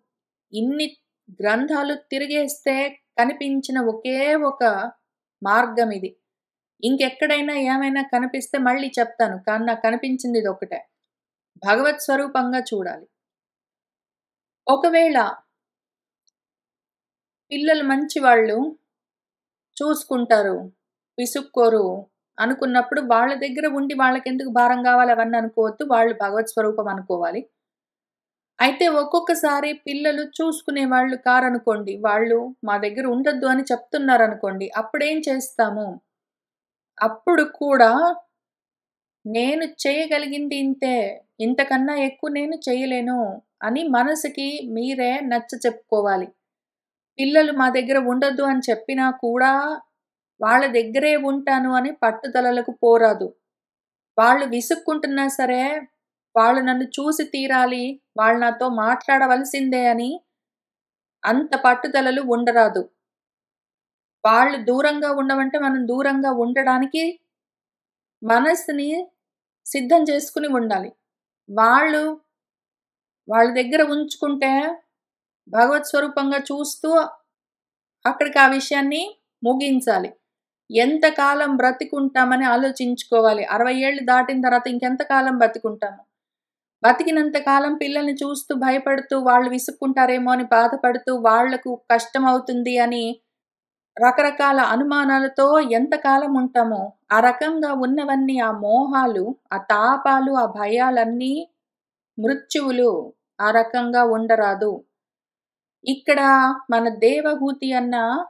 Speaker 1: ఇన్ని గ్రంథాలు తిరిగేస్తే కనిపించిన ఒకే ఒక మార్గమిది. ఇంకెక్కడైనా ఏమైనా కనిపిస్తే మళ్ళీ చెప్తాను. కానీ నాకు కనిపించింది ఇదొక్కటే. భగవత్ స్వరూపంగా చూడాలి. ఒకవేళ పిల్లలు మంచివాళ్ళు, చూసుకుంటారు, విసుక్కోరు అనుకున్నప్పుడు వాళ్ళ దగ్గర ఉండి వాళ్ళకెందుకు భారం గావాలి అవన్నీ అనుకోవద్దు. వాళ్ళు భగవత్ స్వరూపం అనుకోవాలి. అయితే ఒక్కొక్కసారి పిల్లలు చూసుకునేవాళ్ళు కారనుకోండి. వాళ్ళు మా దగ్గర ఉండొద్దు అని చెప్తున్నారనుకోండి. అప్పుడేం చేస్తాము? అప్పుడు కూడా నేను చేయగలిగింది ఇంతే. ఇంతకన్నా ఎక్కువ నేను చేయలేను అని మనసుకి మీరే నచ్చచెప్పుకోవాలి. పిల్లలు మా దగ్గర ఉండొద్దు అని చెప్పినా కూడా వాళ్ళ దగ్గరే ఉంటాను అని పట్టుదలలకు పోరాదు. వాళ్ళు విసుక్కుంటున్నా సరే, వాళ్ళు నన్ను చూసి తీరాలి, వాళ్ళు నాతో మాట్లాడవలసిందే అని అంత పట్టుదలలు ఉండరాదు. వాళ్ళు దూరంగా ఉండమంటే మనం దూరంగా ఉండడానికి మనస్సుని సిద్ధం చేసుకొని ఉండాలి. వాళ్ళు వాళ్ళ దగ్గర ఉంచుకుంటే భగవత్ స్వరూపంగా చూస్తూ అక్కడికి ఆ విషయాన్ని ముగించాలి. ఎంతకాలం బ్రతికుంటామని ఆలోచించుకోవాలి. 60 ఏళ్ళు దాటిన తర్వాత ఇంకెంత కాలం బతికుంటాము? బతికినంత కాలం పిల్లల్ని చూస్తూ భయపడుతూ, వాళ్ళు విసుక్కుంటారేమో అని బాధపడుతూ, వాళ్లకు కష్టమవుతుంది అని రకరకాల అనుమానాలతో ఎంతకాలం ఉంటామో, ఆ రకంగా ఉన్నవన్నీ ఆ మోహాలు, ఆ తాపాలు, ఆ భయాలన్నీ మృత్యువులు. ఆ రకంగా ఉండరాదు. ఇక్కడ మన దేవహూతి అన్న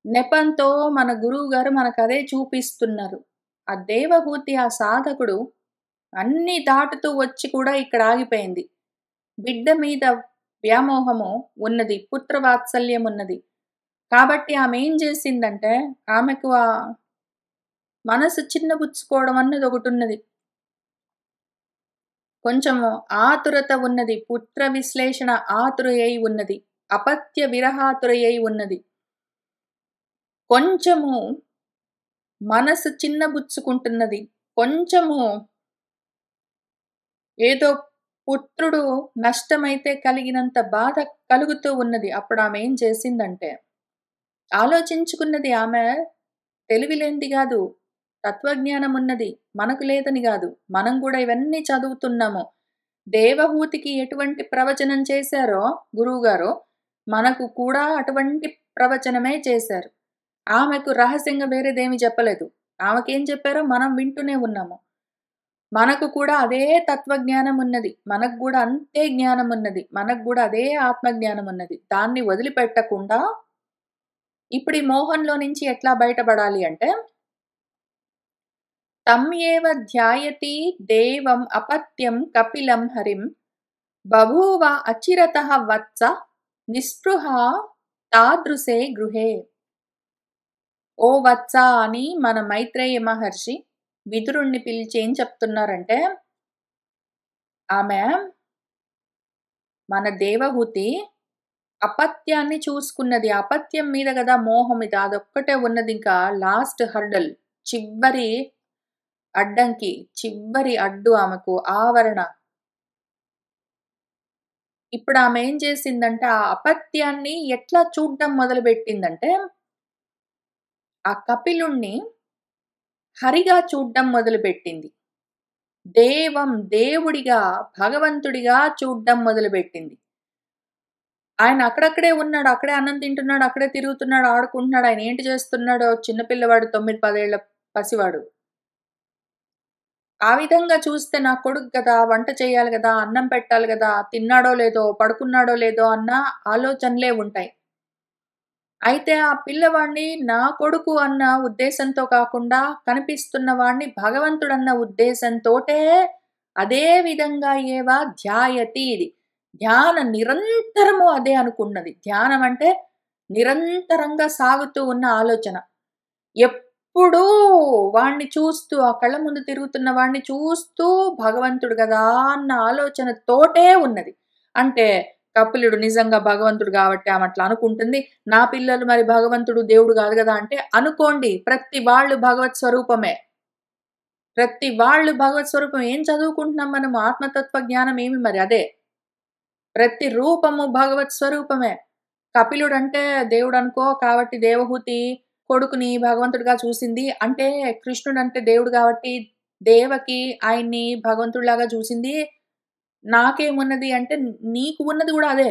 Speaker 1: నెపంతో మన గురువుగారు మనకదే చూపిస్తున్నారు. ఆ దేవహూతి ఆ సాధకుడు అన్నీ దాటుతూ వచ్చి కూడా ఇక్కడ ఆగిపోయింది. బిడ్డ మీద వ్యామోహము ఉన్నది. పుత్ర వాత్సల్యం ఉన్నది. కాబట్టి ఆమె ఏం చేసిందంటే, ఆమెకు ఆ మనసు చిన్నబుచ్చుకోవడం అన్నది ఒకటున్నది. కొంచెము ఆతురత ఉన్నది. పుత్ర విశ్లేషణ ఆతురయై ఉన్నది. అపత్య విరహాతురయై ఉన్నది. కొంచెము మనసు చిన్నబుచ్చుకుంటున్నది. కొంచెము ఏదో పుత్రుడు నష్టమైతే కలిగినంత బాధ కలుగుతూ ఉన్నది. అప్పుడు ఆమె ఏం చేసిందంటే, ఆలోచించుకున్నది. ఆమె తెలివిలేనిది గాదు. తత్వజ్ఞానం ఉన్నది. మనకు లేదని గాదు. మనం గూడా ఇవన్నీ చదువుతున్నాము. దేవహూతికి ఎటువంటి ప్రవచనం చేశారో గురువుగారు, మనకు కూడా అటువంటి ప్రవచనమే చేశారు. ఆమెకు రహస్యంగా వేరేదేమి చెప్పలేదు. ఆమెకేం చెప్పారో మనం వింటూనే ఉన్నాము. మనకు కూడా అదే తత్వజ్ఞానం ఉన్నది. మనకు గూడా అంతే జ్ఞానం ఉన్నది. మనకు గూడా అదే ఆత్మజ్ఞానం ఉన్నది. దాన్ని వదిలిపెట్టకుండా ఇప్పుడు ఈ మోహంలో నుంచి ఎట్లా బయటపడాలి అంటే, తం ఏవ ధ్యాయతి దేవం అపత్యం కపిలం హరిం బభూవ అచిరతః వత్స నిస్పృహ తాదృశే గృహే. ఓ వత్స అని మన మైత్రేయ మహర్షి విదురుణ్ణి పిలిచి ఏం చెప్తున్నారంటే, ఆమె మన దేవహూతి అపత్యాన్ని చూసుకున్నది. అపత్యం మీద గదా మోహం ఇది. అదొక్కటే ఉన్నదింకా లాస్ట్ హర్డల్. చివరి అడ్డంకి, చివరి అడ్డు ఆమెకు ఆవరణ. ఇప్పుడు ఆమె ఏం చేసిందంటే, ఆ అపత్యాన్ని ఎట్లా చూడ్డం మొదలుపెట్టిందంటే, ఆ కపిలుణ్ణి హరిగా చూడ్డం మొదలుపెట్టింది. దేవుడిగా, భగవంతుడిగా చూడ్డం మొదలుపెట్టింది. ఆయన అక్కడక్కడే ఉన్నాడు. అక్కడే అన్నం తింటున్నాడు. అక్కడే తిరుగుతున్నాడు, ఆడుకుంటున్నాడు. ఆయన ఏంటి చేస్తున్నాడో చిన్న పిల్లవాడు 9, 10 ఏళ్ల పసివాడు. ఆ విధంగా చూస్తే నా కొడుకు గదా! వంట చేయాలి గదా! అన్నం పెట్టాలి గదా! తిన్నాడో లేదో, పడుకున్నాడో లేదో అన్న ఆలోచనలే ఉంటాయి. అయితే ఆ పిల్లవాడిని నా కొడుకు అన్న ఉద్దేశంతో కాకుండా, కనిపిస్తున్న వాడిని భగవంతుడన్న ఉద్దేశంతోటే అదే విధంగా ధ్యాయతి ఇది. నిరంతరము అదే అనుకున్నది. ధ్యానం అంటే నిరంతరంగా సాగుతూ ఉన్న ఆలోచన. ఎప్పుడూ వాడిని చూస్తూ, ఆ కళ్ళ ముందు తిరుగుతున్న వాడిని చూస్తూ భగవంతుడు గదా అన్న ఆలోచనతోటే ఉన్నది. అంటే కపిలుడు నిజంగా భగవంతుడు గాబట్టి ఆమె అట్లా అనుకుంటుంది. నా పిల్లలు మరి భగవంతుడు, దేవుడు గాదు గదా అంటే అనుకోండి. ప్రతి వాళ్ళు భగవత్ స్వరూపమే. ప్రతి వాళ్ళు భగవత్ స్వరూపం. ఏం చదువుకుంటున్నాం మనం? ఆత్మతత్వ జ్ఞానం ఏమి మరి అదే. ప్రతి రూపము భగవత్ స్వరూపమే. కపిలుడంటే దేవుడనుకో, కాబట్టి దేవహూతి కొడుకుని భగవంతుడిగా చూసింది. అంటే కృష్ణుడంటే దేవుడు గాబట్టి దేవకి ఆయన్ని భగవంతుడిలాగా చూసింది. నాకేమున్నది అంటే నీకు ఉన్నది గూడా అదే.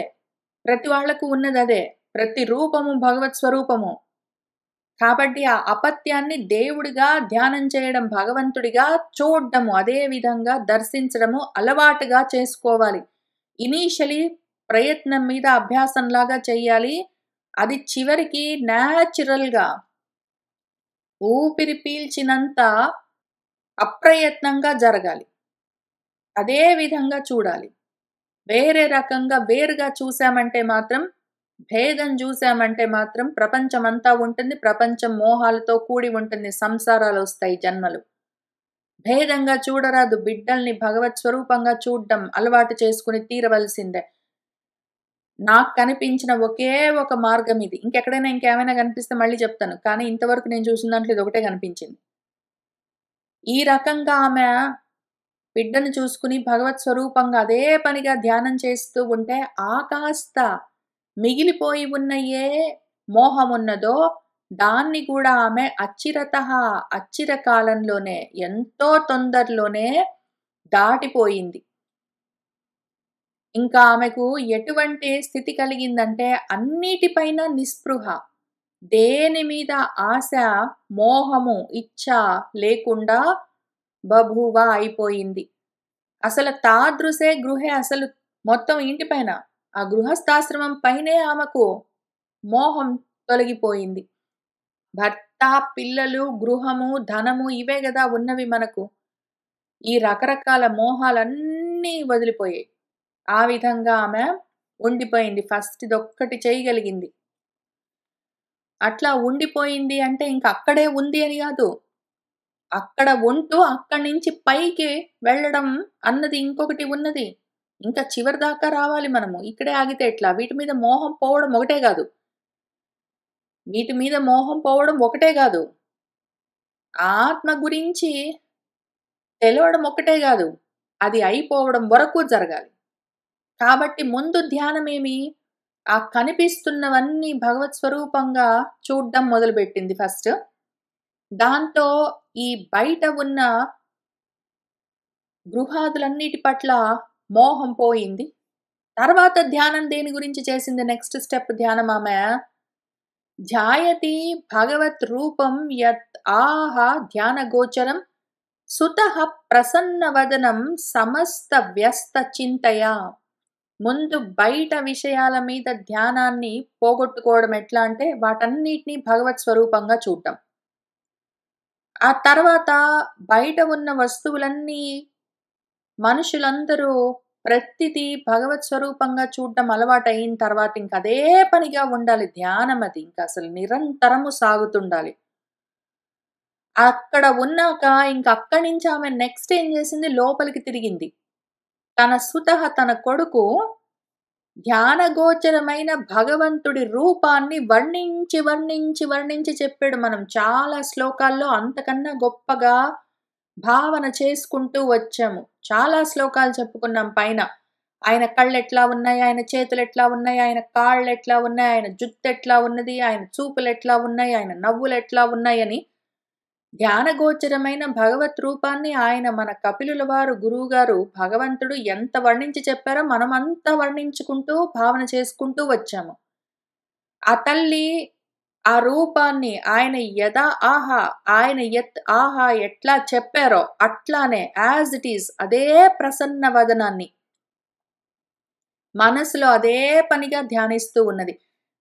Speaker 1: ప్రతి వాళ్ళకు ఉన్నదదే. ప్రతి రూపము భగవత్ స్వరూపము. కాబట్టి ఆ అపత్యాన్ని దేవుడిగా ధ్యానం చేయడం, భగవంతుడిగా చూడ్డము, అదే విధంగా దర్శించడము అలవాటుగా చేసుకోవాలి. ఇనీషియలీ ప్రయత్నం మీద అభ్యాసంలాగా చెయ్యాలి. అది చివరికి న్యాచురల్‌గా ఊపిరి పీల్చినంత అప్రయత్నంగా జరగాలి. అదే విధంగా చూడాలి. వేరే రకంగా వేరుగా చూసామంటే మాత్రం, భేదం జూసామంటే మాత్రం ప్రపంచమంతా ఉంటుంది. ప్రపంచం మోహాలతో కూడి ఉంటుంది. సంసారాలొస్తాయి జన్మలు. భేదంగా చూడరాదు. బిడ్డల్ని భగవత్ స్వరూపంగా చూడ్డం అలవాటు చేసుకొని తీరవలసిందే. నాకు కనిపించిన ఒకే ఒక మార్గం ఇది. ఇంకెక్కడైనా ఇంకేమైనా కనిపిస్తే మళ్ళీ చెప్తాను. కానీ ఇంతవరకు నేను చూసిన దాంట్లో ఇదొకటే కనిపించింది. ఈ రకంగా ఆమె బిడ్డను చూసుకుని భగవత్ స్వరూపంగా అదే పనిగా ధ్యానం చేస్తూ ఉంటే, ఆ కాస్త మిగిలిపోయి ఉన్న ఏ మోహమున్నదో దాన్ని కూడా ఆమె అచ్చిర కాలంలోనే ఎంతో తొందరలోనే దాటిపోయింది. ఇంకా ఆమెకు ఎటువంటి స్థితి కలిగిందంటే అన్నిటిపైన నిస్పృహ. దేని మీద ఆశ, మోహము, ఇచ్ఛ లేకుండా బభూవ అయిపోయింది. అసలు తాదృశే గృహే అసలు మొత్తం ఇంటి పైన, ఆ గృహస్థాశ్రమం పైనే ఆమెకు మోహం తొలగిపోయింది. భర్త, పిల్లలు, గృహము, ధనము ఇవే గదా ఉన్నవి మనకు. ఈ రకరకాల మోహాలన్నీ వదిలిపోయాయి. ఆ విధంగా ఆమె ఉండిపోయింది. ఫస్ట్ ఇదొక్కటి చేయగలిగింది. అట్లా ఉండిపోయింది అంటే ఇంక అక్కడే ఉంది అని గాదు. అక్కడ ఉంటూ అక్కడి నుంచి పైకి వెళ్ళడం అన్నది ఇంకొకటి ఉన్నది. ఇంకా చివరిదాకా రావాలి మనము. ఇక్కడే ఆగితే ఎట్లా? వీటి మీద మోహం పోవడం ఒకటే గాదు. వీటి మీద మోహం పోవడం ఒకటే గాదు. ఆత్మ గురించి తెలవడం ఒక్కటే గాదు. అది అయిపోవడం వరకు జరగాలి. కాబట్టి ముందు ధ్యానమేమి? ఆ కనిపిస్తున్నవన్నీ భగవత్ స్వరూపంగా చూడ్డం మొదలుపెట్టింది ఫస్ట్. దాంతో ఈ బయట ఉన్న గృహాదులన్నిటి పట్ల మోహం పోయింది. తర్వాత ధ్యానం దేని గురించి చేసింది నెక్స్ట్ స్టెప్ ధ్యానం ఆమె? ధ్యాయతి భగవత్ రూపం యత్ ఆహ ధ్యాన గోచరం సుతః ప్రసన్నవదనం సమస్త వ్యస్త చింతయ. ముందు బయట విషయాల మీద ధ్యానాన్ని పోగొట్టుకోవడం ఎట్లా అంటే వాటన్నిటిని భగవత్ స్వరూపంగా చూడటం. ఆ తర్వాత బయట ఉన్న వస్తువులన్నీ మనుషులందరూ ప్రతిదీ భగవత్ స్వరూపంగా చూడడం అలవాటయిన తర్వాత ఇంక అదే పనిగా ఉండాలి ధ్యానం అది. ఇంక అసలు నిరంతరము సాగుతుండాలి. అక్కడ ఉన్నాక ఇంక అక్కడి నుంచి ఆమె నెక్స్ట్ ఏం చేసింది, లోపలికి తిరిగింది. తన సుతః తన కొడుకు ధ్యానగోచరమైన భగవంతుడి రూపాన్ని వర్ణించి, వర్ణించి, వర్ణించి చెప్పాడు. మనం చాలా శ్లోకాల్లో అంతకన్నా గొప్పగా భావన చేసుకుంటూ వచ్చాము. చాలా శ్లోకాలు చెప్పుకున్నాం పైన. ఆయన కళ్ళెట్లా ఉన్నాయి, ఆయన చేతులెట్లా ఉన్నాయి, ఆయన కాళ్ళెట్లా ఉన్నాయి, ఆయన జుత్తెట్లా ఉన్నది, ఆయన చూపులెట్లా ఉన్నాయి, ఆయన నవ్వులెట్లా ఉన్నాయని ధ్యానగోచరమైన భగవత్ రూపాన్ని ఆయన మన కపిలుల వారు గురువుగారు భగవంతుడు ఎంత వర్ణించి చెప్పారో మనమంతా వర్ణించుకుంటూ భావన చేసుకుంటూ వచ్చాము. ఆ తల్లి ఆ రూపాన్ని ఆయన ఆయన ఎట్లా చెప్పారో అట్లానే యాజ్ ఇట్ ఈస్ అదే ప్రసన్న వదనాన్ని మనసులో అదే పనిగా ధ్యానిస్తూ ఉన్నది.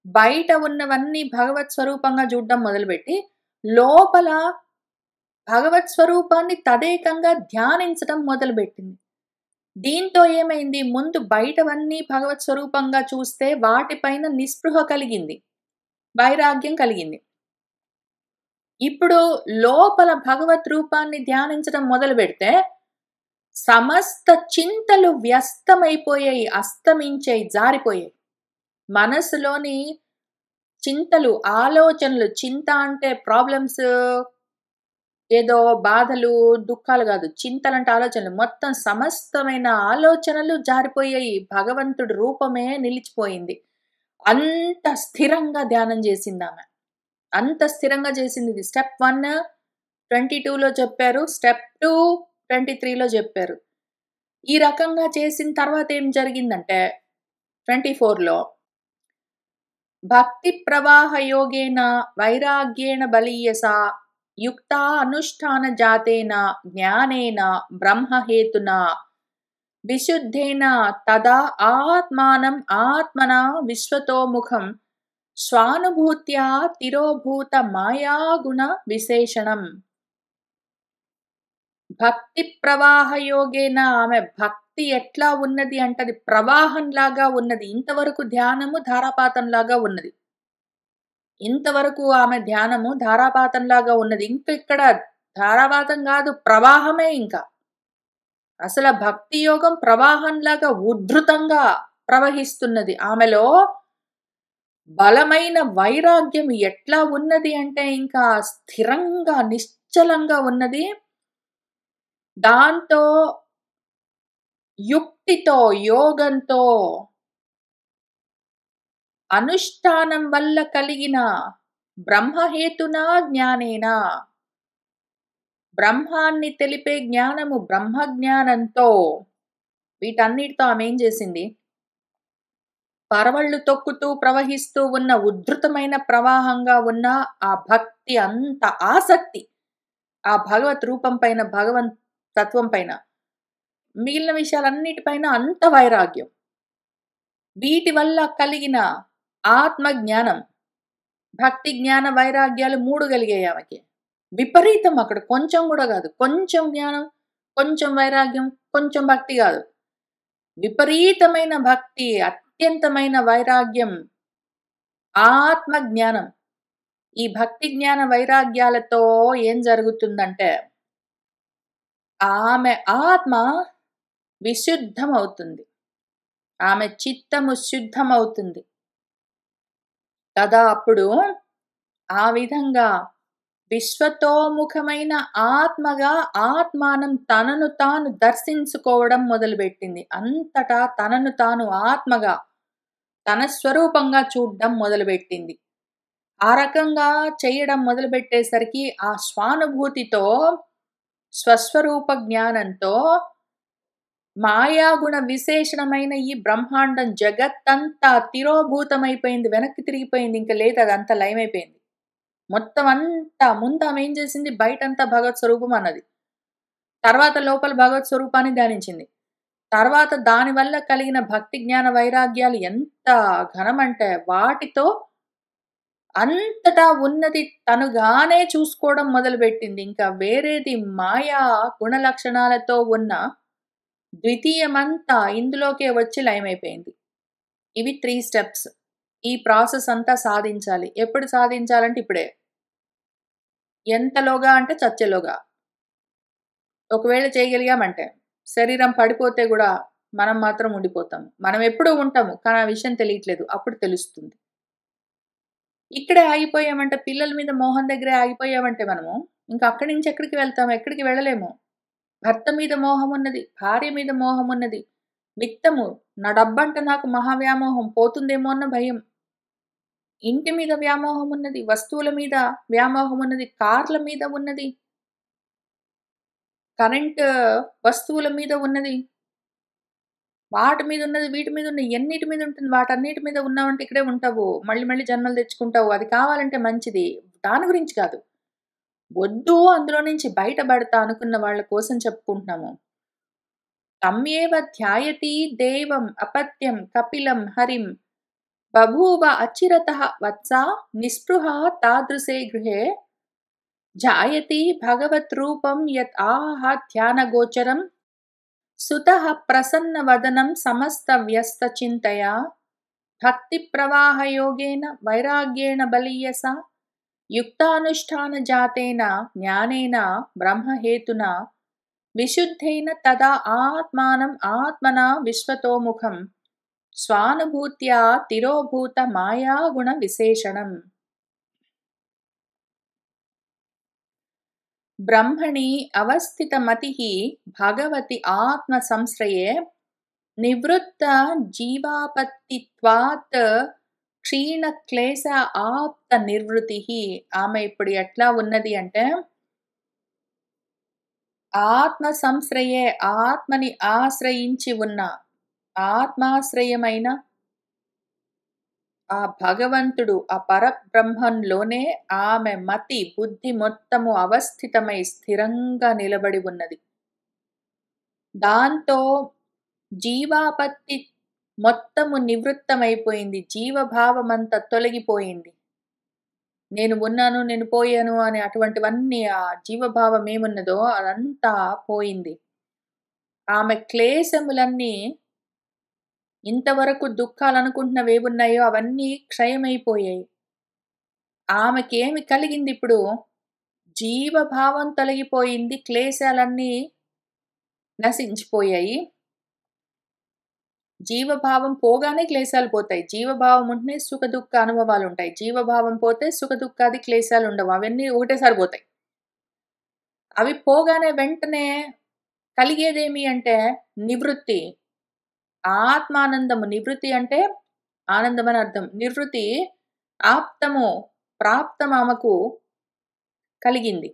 Speaker 1: బయట ఉన్నవన్నీ భగవత్ స్వరూపంగా చూడడం మొదలుపెట్టి లోపల భగవత్ స్వరూపాన్ని తదేకంగా ధ్యానించడం మొదలుపెట్టింది. దీంతో ఏమైంది, ముందు బయటవన్నీ భగవత్ స్వరూపంగా చూస్తే వాటిపైన నిస్పృహ కలిగింది, వైరాగ్యం కలిగింది. ఇప్పుడు లోపల భగవత్ రూపాన్ని ధ్యానించడం మొదలు పెడితే సమస్త చింతలు వ్యస్తమైపోయాయి, అస్తమించాయి, జారిపోయాయి. మనసులోని చింతలు, ఆలోచనలు, చింత అంటే ప్రాబ్లమ్స్, ఏదో బాధలు, దుఃఖాలు కాదు. చింతలంటే ఆలోచనలు. మొత్తం సమస్తమైన ఆలోచనలు జారిపోయాయి. భగవంతుడి రూపమే నిలిచిపోయింది. అంత స్థిరంగా ధ్యానం చేసిందామె. అంత స్థిరంగా చేసింది. ఇది స్టెప్ 1 22లో చెప్పారు. స్టెప్ 2 23లో చెప్పారు. ఈ రకంగా చేసిన తర్వాత ఏం జరిగిందంటే 24లో భక్తి ప్రవాహ యోగేన వైరాగ్యేణ బలీయసా యుక్తా అనుష్ఠాన జాతేన జ్ఞానేన బ్రహ్మహేతున విశుద్ధేన తదా ఆత్మానం ఆత్మనా విశ్వతోముఖం స్వానుభూత్యా తిరోభూత మాయాగుణ విశేషణం. భక్తి ప్రవాహ యోగేన ఆమె భక్తి ఎట్లా ఉన్నది అంటే అది ప్రవాహంలాగా ఉన్నది. ఇంతవరకు ధ్యానము ధారాపాతంలాగా ఉన్నది. ఇంతవరకు ఆమె ధ్యానము ధారాపాతంలాగా ఉన్నది. ఇంక ఇక్కడ ధారాపాతం కాదు, ప్రవాహమే. ఇంకా అసలు భక్తి యోగం ప్రవాహంలాగా ఉద్ధృతంగా ప్రవహిస్తున్నది. ఆమెలో బలమైన వైరాగ్యం ఎట్లా ఉన్నది అంటే ఇంకా స్థిరంగా నిశ్చలంగా ఉన్నది. దాంతో యుక్తితో, యోగంతో, అనుష్ఠానం వల్ల కలిగిన బ్రహ్మహేతునా జ్ఞానేన, బ్రహ్మాన్ని తెలిపే జ్ఞానము, బ్రహ్మజ్ఞానంతో, వీటన్నిటితో ఆమె ఏం చేసింది, పరవళ్ళు తొక్కుతూ ప్రవహిస్తూ ఉన్న ఉద్ధృతమైన ప్రవాహంగా ఉన్న ఆ భక్తి, అంత ఆసక్తి ఆ భగవత్ రూపం పైన, భగవన్ తత్వం పైన, మిగిలిన విషయాలన్నిటిపైన అంత వైరాగ్యం, వీటి వల్ల కలిగిన ఆత్మజ్ఞానం, భక్తి జ్ఞాన వైరాగ్యాలు 3 కలిగాయి ఆమెకి. విపరీతం. అక్కడ కొంచెం కూడా కాదు. కొంచెం జ్ఞానం, కొంచెం వైరాగ్యం, కొంచెం భక్తి కాదు. విపరీతమైన భక్తి, అత్యంతమైన వైరాగ్యం, ఆత్మజ్ఞానం. ఈ భక్తి జ్ఞాన వైరాగ్యాలతో ఏం జరుగుతుందంటే ఆమె ఆత్మ విశుద్ధమవుతుంది, ఆమె చిత్తము శుద్ధమవుతుంది కదా. అప్పుడు ఆ విధంగా విశ్వతోముఖమైన ఆత్మగా ఆత్మానం తనను తాను దర్శించుకోవడం మొదలుపెట్టింది. అంతటా తనను తాను ఆత్మగా, తన స్వరూపంగా చూడడం మొదలుపెట్టింది. ఆ రకంగా చేయడం మొదలుపెట్టేసరికి ఆ స్వానుభూతితో, స్వస్వరూప జ్ఞానంతో మాయాగుణ విశేషణమైన ఈ బ్రహ్మాండం, జగత్తంతా తిరోభూతమైపోయింది, వెనక్కి తిరిగిపోయింది. ఇంకా లేదు, అదంతా లయమైపోయింది. మొత్తం అంతా ముందు ఆమె ఏం చేసింది, బయటంతా భగవత్ స్వరూపం అన్నది. తర్వాత లోపల భగవత్ స్వరూపాన్ని ధ్యానించింది. తర్వాత దానివల్ల కలిగిన భక్తి జ్ఞాన వైరాగ్యాలు ఎంత ఘనమంటే వాటితో అంతటా ఉన్నది తనుగానే చూసుకోవడం మొదలుపెట్టింది. ఇంకా వేరేది మాయా గుణలక్షణాలతో ఉన్న ద్వితీయమంతా ఇందులోకే వచ్చి లయమైపోయింది. ఇవి 3 స్టెప్స్. ఈ ప్రాసెస్ అంతా సాధించాలి. ఎప్పుడు సాధించాలంటే ఇప్పుడే. ఎంతలోగా అంటే చచ్చేలోగా. ఒకవేళ చేయగలిగామంటే. శరీరం పడిపోతే గూడా మనం మాత్రం ఉండిపోతాం. మనం ఎప్పుడూ ఉంటాము. కానీ ఆ విషయం తెలియట్లేదు. అప్పుడు తెలుస్తుంది. ఇక్కడే ఆగిపోయామంటే పిల్లల మీద మోహం దగ్గరే ఆగిపోయామంటే మనము, ఇంక అక్కడి నుంచి ఎక్కడికి వెళ్తాం? ఎక్కడికి వెళ్ళలేము. భర్త మీద మోహమున్నది. భార్య మీద మోహమున్నది. మిత్తము. నా డబ్బంటే నాకు మహా వ్యామోహం. పోతుందేమో అన్న భయం. ఇంటి మీద వ్యామోహమున్నది. వస్తువుల మీద వ్యామోహమున్నది. కార్ల మీద ఉన్నది. కరెంట్ వస్తువుల మీద ఉన్నది. వాటి మీద ఉన్నది, వీటి మీద ఉన్నయి. ఎన్నిటి మీద ఉంటుంది? వాటన్నిటి మీద ఉన్నావంటే ఇక్కడే ఉంటావు. మళ్ళీ మళ్ళీ జన్మలు తెచ్చుకుంటావు. అది కావాలంటే మంచిది. దాని గురించి కాదు. వద్దు అందులో నుంచి బయటపడతా అనుకున్న వాళ్ళ కోసం చెప్పుకుంటున్నాము. తమ్యేవ ధ్యాయతి దేవం అపత్యం కపిలం హరిం బభూవ అచిరతః వత్సా నిస్పృహः తాదృశే గృహే జాయతి భగవద్రూపం యత్ ఆహ ధ్యానగోచరం సుతః ప్రసన్నవదనం సమస్తవ్యస్తచింతయా భక్తిప్రవాహయోగేన వైరాగ్యేణ బలీయసా యుక్తానుష్ఠానజాతేన జ్ఞానేన బ్రహ్మహేతునా విశుద్ధేన తదా ఆత్మానం ఆత్మనా విశ్వతోముఖం స్వానుభూత్యా తిరోభూత మాయాగుణ విశేషణం. బ్రహ్మణి అవస్థితమతిః భగవతి ఆత్మసంశ్రయే నివృత్త జీవాపత్తిత్వాత్ క్షీణక్లేశ ఆప్త నిర్వృతిః. ఆమె ఇప్పుడు ఎట్లా ఉన్నది అంటే, ఆత్మ సంశ్రయే ఆత్మని ఆశ్రయించి ఉన్న ఆత్మాశ్రయమైన ఆ భగవంతుడు ఆ పరబ్రహ్మంలోనే ఆమె మతి బుద్ధి మొత్తము అవస్థితమై స్థిరంగా నిలబడి ఉన్నది. దాంతో జీవాపత్తి మొత్తము నివృత్తమైపోయింది. జీవభావమంతా తొలగిపోయింది. నేను ఉన్నాను, నేను పోయాను అని అటువంటివన్నీ ఆ జీవభావం ఏమున్నదో అదంతా పోయింది. ఆమె క్లేశములన్నీ ఇంతవరకు దుఃఖాలనుకుంటున్నవేవున్నాయో అవన్నీ క్షయమైపోయాయి. ఆమెకేమి కలిగిందిప్పుడు? జీవభావం తొలగిపోయింది. క్లేశాలన్నీ నశించిపోయాయి. జీవభావం పోగానే క్లేశాలు పోతాయి. జీవభావం ఉంటేనే సుఖ దుఃఖ అనుభవాలుంటాయి. జీవభావం పోతే సుఖ దుఃఖాది క్లేశాలుండవు. అవన్నీ ఒకటేసారి పోతాయి. అవి పోగానే వెంటనే కలిగేదేమి అంటే నివృత్తి. ఆత్మానందము. నివృత్తి అంటే ఆనందమని అర్థం. నివృత్తి ఆప్తము ప్రాప్తం ఆమెకు కలిగింది.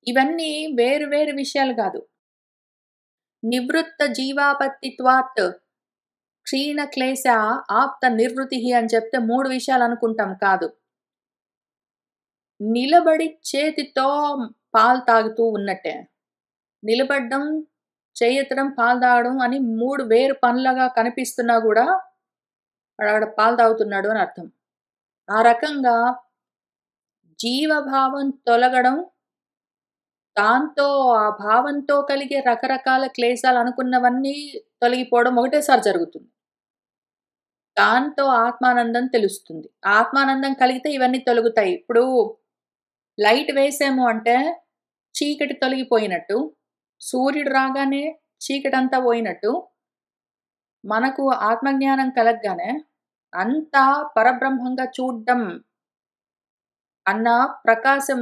Speaker 1: ఇవన్నీ వేరు వేరు విషయాలు కాదు. నివృత్త జీవాపత్తిత్వాత్ క్షీణ క్లేశ ఆప్త నిర్వృతిః అని చెప్తే 3 విషయాలు అనుకుంటాం కాదు. నిలబడి చేతితో పాలు తాగుతూ ఉన్నట్టే. నిలబడ్డం, చేయెత్తడం, పాలు తాగడం అని 3 వేరు పనులుగా కనిపిస్తున్నా గూడా వాడక్కడ పాలు తాగుతున్నాడు అని అర్థం. ఆ రకంగా జీవభావం తొలగడం, దాంతో ఆ భావంతో కలిగే రకరకాల క్లేశాలు అనుకున్నవన్నీ తొలగిపోవడం ఒకటేసారి జరుగుతుంది. దాంతో ఆత్మానందం తెలుస్తుంది. ఆత్మానందం కలిగితే ఇవన్నీ తొలగుతాయి. ఇప్పుడు లైట్ వేసాము అంటే చీకటి తొలగిపోయినట్టు, సూర్యుడు రాగానే చీకటంతా పోయినట్టు, మనకు ఆత్మజ్ఞానం కలగగానే అంతా పరబ్రహ్మంగా చూడ్డం అన్న ప్రకాశం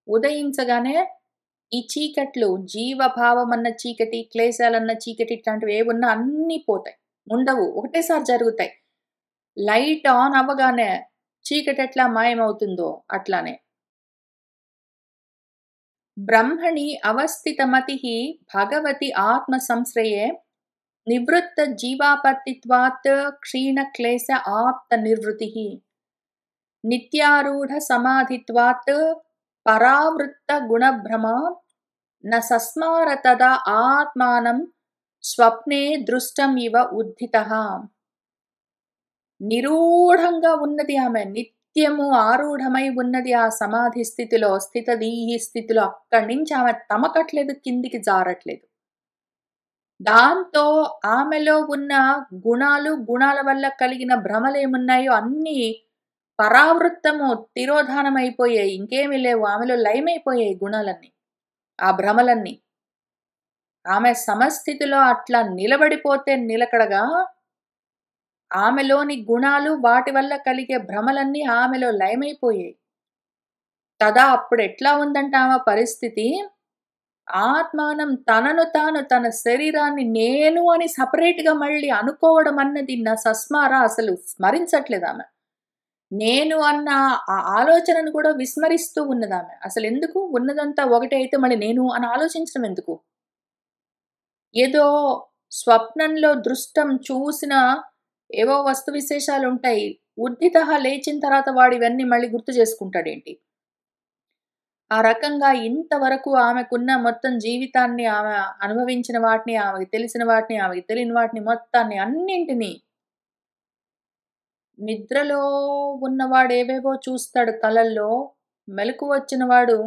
Speaker 1: ఉదయించగానే ఈ చీకట్లు జీవభావమన్న చీకటి, క్లేశాలన్న చీకటి ఇట్లాంటివి ఏవున్నా అన్నీ పోతాయి. ఉండవు. ఒకటేసారి జరుగుతాయి. లైట్ ఆన్ అవ్వగానే చీకటెట్లా మాయమవుతుందో అట్లానే. బ్రహ్మణి అవస్థితమతిః భగవతి ఆత్మ సంశ్రయే నివృత్త జీవాపత్తిత్వాత్ క్షీణ క్లేశ ఆప్త నిర్వృతిః నిత్యారూఢ సమాధిత్వాత్ పరావృత్త గుణభ్రమ న సస్మార తదా ఆత్మానం స్వప్నే దృష్టం ఇవ ఉద్ధితః. నిరూఢంగా ఉన్నది ఆమె. నిత్యము ఆరూఢమై ఉన్నది ఆ సమాధి స్థితిలో, స్థితదీహి స్థితిలో. అక్కడి నుంచి ఆమె తమకట్లేదు, కిందికి జారట్లేదు. దాంతో ఆమెలో ఉన్న గుణాలు, గుణాల వల్ల కలిగిన భ్రమలేమున్నాయో అన్నీ పరావృత్తము తిరోధానమైపోయాయి. ఇంకేమీ లేవు. ఆమెలో లయమైపోయాయి గుణాలన్నీ. ఆ భ్రమలన్నీ. ఆమె సమస్థితిలో అట్లా నిలబడిపోతే నిలకడగా ఆమెలోని గుణాలు వాటి వల్ల కలిగే భ్రమలన్నీ ఆమెలో లయమైపోయాయి. తదా అప్పుడెట్లా ఉందంటే ఆమె పరిస్థితి, ఆత్మానం తనను తాను తన శరీరాన్ని నేను అని సెపరేట్‌గా మళ్ళీ అనుకోవడం అన్నది సస్మారా అసలు స్మరించట్లేదామె. నేను అన్న ఆ ఆలోచనను కూడా విస్మరిస్తూ ఉన్నదామె. అసలెందుకు? ఉన్నదంతా ఒకటే అయితే మళ్ళీ నేను అని ఆలోచించడం ఎందుకు? ఏదో స్వప్నంలో దృష్టం చూసిన ఏవో వస్తు విశేషాలుంటాయి. ఉద్ధితః లేచిన తర్వాత వాడు ఇవన్నీ మళ్ళీ గుర్తు చేసుకుంటాడేంటి? ఆ రకంగా ఇంతవరకు ఆమెకున్న మొత్తం జీవితాన్ని ఆమె అనుభవించిన వాటిని, ఆమెకు తెలిసిన వాటిని, ఆమెకు తెలియని వాటిని మొత్తాన్ని అన్నింటిని నిద్రలో ఉన్నవాడు ఏవేవో చూస్తాడు కలల్లో. మెలకువొచ్చిన వాడు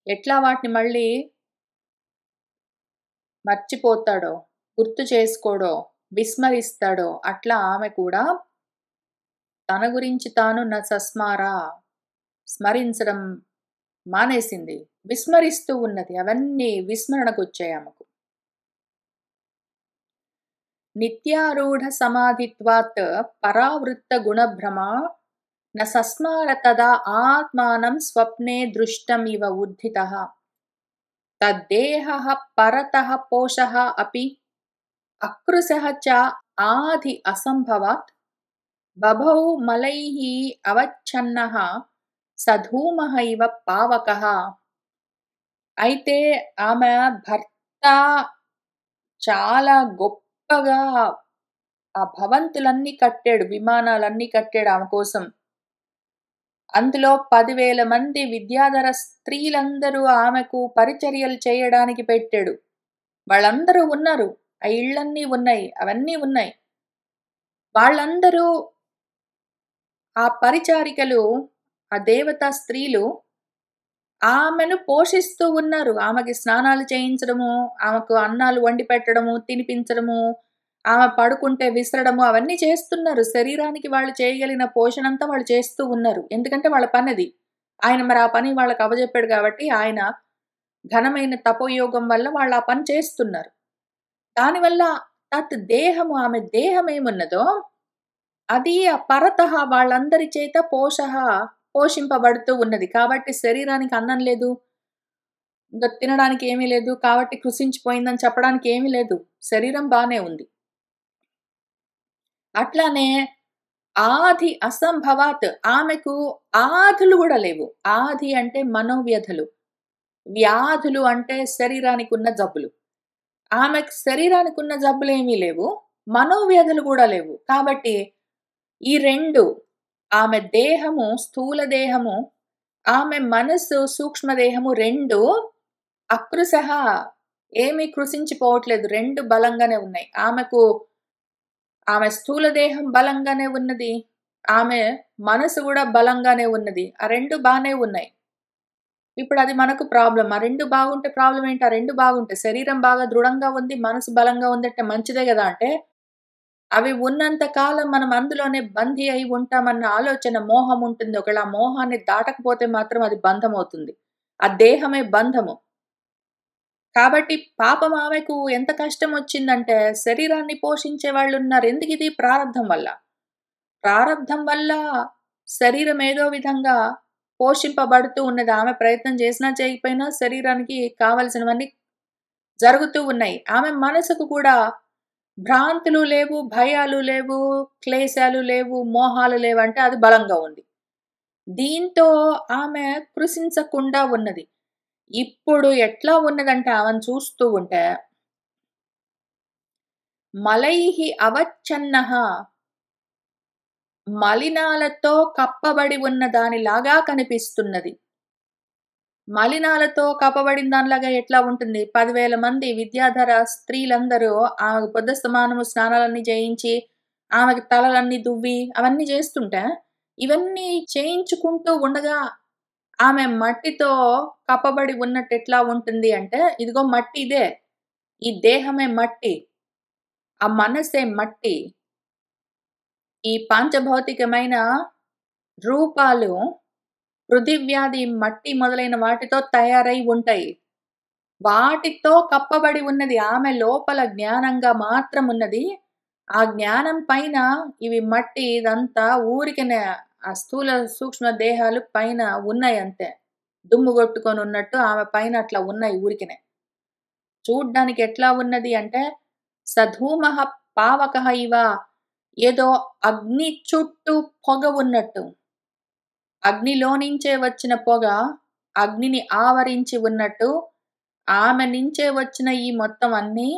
Speaker 1: ఎట్లా వాటిని మళ్ళీ మర్చిపోతాడో, గుర్తు చేసుకోడో, విస్మరిస్తాడో అట్లా ఆమె కూడా తన గురించి తాను సస్మారా స్మరించడం మానేసింది. విస్మరిస్తూ ఉన్నది. అవన్నీ విస్మరణకొచ్చాయి ఆమెకు. నిత్యారూఢ సమాధిత్వాత్ పరావృత్త గుణభ్రమా సస్మార తదా ఆత్మానం స్వప్నే దృష్టం ఇవ ఉద్ధితః తద్దేహః పరతః పోషః అపి అకృశః చ ఆది అసంభవాత్ బభౌ మలైః అవచ్ఛన్నః సధూమః ఇవ పావకః. అయితే ఆమె భర్త చాలా గొప్పగా ఆ భవంతులన్నీ కట్టాడు. విమానాలన్నీ కట్టాడు ఆమె కోసం. అందులో 10,000 మంది విద్యాధర స్త్రీలందరూ ఆమెకు పరిచర్యలు చేయడానికి పెట్టాడు. వాళ్ళందరూ ఉన్నారు. ఆ ఇళ్ళన్నీ ఉన్నాయి. అవన్నీ ఉన్నాయి. వాళ్ళందరూ ఆ పరిచారికలు, ఆ దేవతా స్త్రీలు ఆమెను పోషిస్తూ ఉన్నారు. ఆమెకి స్నానాలు చేయించడము, ఆమెకు అన్నాలు వండి పెట్టడము, తినిపించడము, ఆమె పడుకుంటే విసరడము అవన్నీ చేస్తున్నారు. శరీరానికి వాళ్ళు చేయగలిగిన పోషణంతా వాళ్ళు చేస్తూ ఉన్నారు. ఎందుకంటే వాళ్ళ పనది. ఆయన మరి ఆ పని వాళ్ళకి అప్పజెప్పాడు కాబట్టి ఆయన ఘనమైన తపోయోగం వల్ల వాళ్ళు ఆ పని చేస్తున్నారు. దానివల్ల తత్ దేహము ఆమె దేహమేమున్నదో అది పరతః వాళ్ళందరి చేత పోషింపబడుతూ ఉన్నది. కాబట్టి శరీరానికి అన్నం లేదు. ఇంక తినడానికి ఏమీ లేదు. కాబట్టి కృశించిపోయిందని చెప్పడానికి ఏమీ లేదు. శరీరం బానే ఉంది. అట్లానే ఆది అసంభవాత్ ఆమెకు ఆధులు గూడా లేవు. ఆది అంటే మనోవ్యధలు. వ్యాధులు అంటే శరీరానికున్న జబ్బులు. ఆమెకు శరీరానికున్న జబ్బులేమీ లేవు. మనోవ్యధులు గూడా లేవు. కాబట్టి ఈ 2 ఆమె దేహము, స్థూల దేహము, ఆమె మనస్సు, సూక్ష్మ దేహము 2 అకృశః ఏమీ కృశించిపోవట్లేదు. 2 బలంగానే ఉన్నాయి. ఆమె స్థూల దేహం బలంగానే ఉన్నది. ఆమె మనసు గూడా బలంగానే ఉన్నది. ఆ 2 బానే ఉన్నాయి. ఇప్పుడది మనకు ప్రాబ్లమ్. ఆ 2 బాగుంటే ప్రాబ్లమ్ ఏంటి? ఆ 2 బాగుంటే శరీరం బాగా దృఢంగా ఉంది, మనసు బలంగా ఉందంటే మంచిదే గదా! అంటే అవి ఉన్నంత కాలం మనం అందులోనే బందీ అయి ఉంటామన్న ఆలోచన, మోహం ఉంటుంది. ఒకవేళ ఆ మోహాన్ని దాటకపోతే మాత్రం అది బంధమవుతుంది. ఆ దేహమే బంధము. కాబట్టి పాపం ఆమెకు ఎంత కష్టమొచ్చిందంటే శరీరాన్ని పోషించే వాళ్ళున్నారు. ఎందుకిది? ప్రారబ్ధం వల్ల. ప్రారబ్ధం వల్ల శరీరం ఏదో విధంగా పోషింపబడుతూ ఉన్నది. ఆమె ప్రయత్నం చేసినా చేయకపోయినా శరీరానికి కావాల్సినవన్నీ జరుగుతూ ఉన్నాయి. ఆమె మనసుకు కూడా భ్రాంతులు లేవు, భయాలు లేవు, క్లేశాలు లేవు, మోహాలు లేవంటే అది బలంగా ఉంది. దీంతో ఆమె కృశించకుండా ఉన్నది. ఇప్పుడు ఎట్లా ఉన్నదంటే ఆమెను చూస్తూ ఉంటే మలైః అవచ్ఛన్నః మలినాలతో కప్పబడి ఉన్న దానిలాగా కనిపిస్తున్నది. మలినాలతో కప్పబడిన దానిలాగా ఎట్లా ఉంటుంది? 10,000 మంది విద్యాధర స్త్రీలందరూ ఆమెకు పొద్దస్తమానము స్నానాలన్నీ చేయించి, ఆమెకు తలలన్నీ దువ్వి, అవన్నీ చేస్తుంటే, ఇవన్నీ చేయించుకుంటూ ఉండగా, ఆమె మట్టితో కప్పబడి ఉన్నట్టు ఎట్లా ఉంటుంది అంటే, ఇదిగో మట్టి ఇదే. ఈ దేహమే మట్టి. ఆ మనస్సే మట్టి. ఈ పాంచభౌతికమైన రూపాలు పృథివ్యాది మట్టి మొదలైన వాటితో తయారై ఉంటాయి. వాటితో కప్పబడి ఉన్నది. ఆమె లోపల జ్ఞానంగా మాత్రం ఉన్నది. ఆ జ్ఞానం పైన ఇవి మట్టి ఇదంతా ఊరికనే ఆ స్థూల సూక్ష్మ దేహాలు పైన ఉన్నాయి అంతే. దుమ్ము కొట్టుకొని ఉన్నట్టు ఆమె పైన అట్లా ఉన్నాయి ఊరికనే. చూడ్డానికి ఎట్లా ఉన్నది అంటే సధూమః పావకః ఇవ, ఏదో అగ్ని చుట్టూ పొగ ఉన్నట్టు. అగ్నిలో నుంచే వచ్చిన పొగ అగ్నిని ఆవరించి ఉన్నట్టు ఆమె నుంచే వచ్చిన ఈ మొత్తం అన్నీ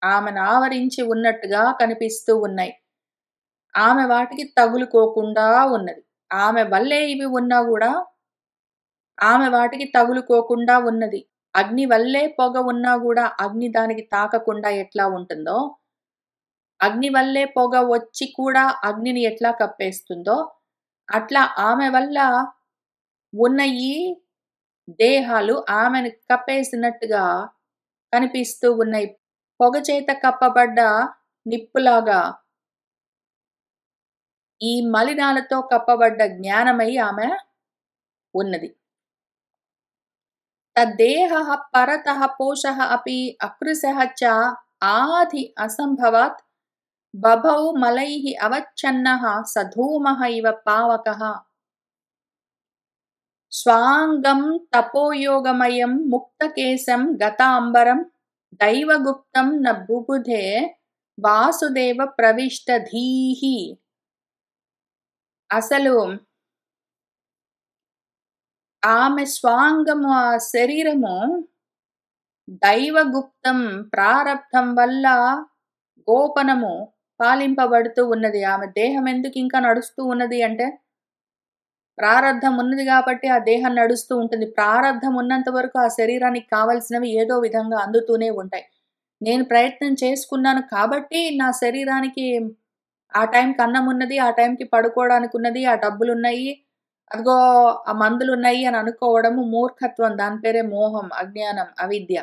Speaker 1: ఆమెను ఆవరించి ఉన్నట్టుగా కనిపిస్తూ ఉన్నాయి. ఆమె వాటికి తగులుకోకుండా ఉన్నది. ఆమె వల్లే ఇవి ఉన్నా గూడా ఆమె వాటికి తగులుకోకుండా ఉన్నది. అగ్ని వల్లే పొగ ఉన్నా గూడా అగ్ని దానికి తాకకుండా ఎట్లా ఉంటుందో, అగ్ని వల్లే పొగ వచ్చి కూడా అగ్నిని ఎట్లా కప్పేస్తుందో, అట్లా ఆమె వల్ల ఉన్న ఈ దేహాలు ఆమెను కప్పేసినట్టుగా కనిపిస్తూ ఉన్నాయి. పొగ చేత కప్పబడ్డ నిప్పులాగా ఈ మలినాలతో కప్పబడ్డ జ్ఞానమై ఆమె ఉన్నది. తద్దేహః పరతః పోషః అపి అకృశః చ ఆది అసంభవాత్ బభౌ మలైః అవచ్ఛన్నః సధూమః ఇవ పావకః. స్వాంగం తపోయోగమయం ముక్తకేశం గతాంబరం దైవగుప్తం న బుబుధే వాసుదేవ ప్రవిష్ట ధీః. అసలు ఆమె స్వాంగము ఆ శరీరము దైవగుప్తం ప్రారబ్ధం వల్ల గోపనము పాలింపబడుతూ ఉన్నది. ఆమె దేహం ఎందుకు ఇంకా నడుస్తూ ఉన్నది అంటే ప్రారబ్ధం ఉన్నది కాబట్టి ఆ దేహం నడుస్తూ ఉంటుంది. ప్రారబ్ధం ఉన్నంత వరకు ఆ శరీరానికి కావలసినవి ఏదో విధంగా అందుతూనే ఉంటాయి. నేను ప్రయత్నం చేసుకున్నాను కాబట్టి నా శరీరానికి ఆ టైంకి అన్నం ఉన్నది, ఆ టైంకి పడుకోవడానికి ఉన్నది, ఆ డబ్బులున్నాయి, అదిగో ఆ మందులున్నాయి అని అనుకోవడము మూర్ఖత్వం. దాని పేరే మోహం, అజ్ఞానం, అవిద్య.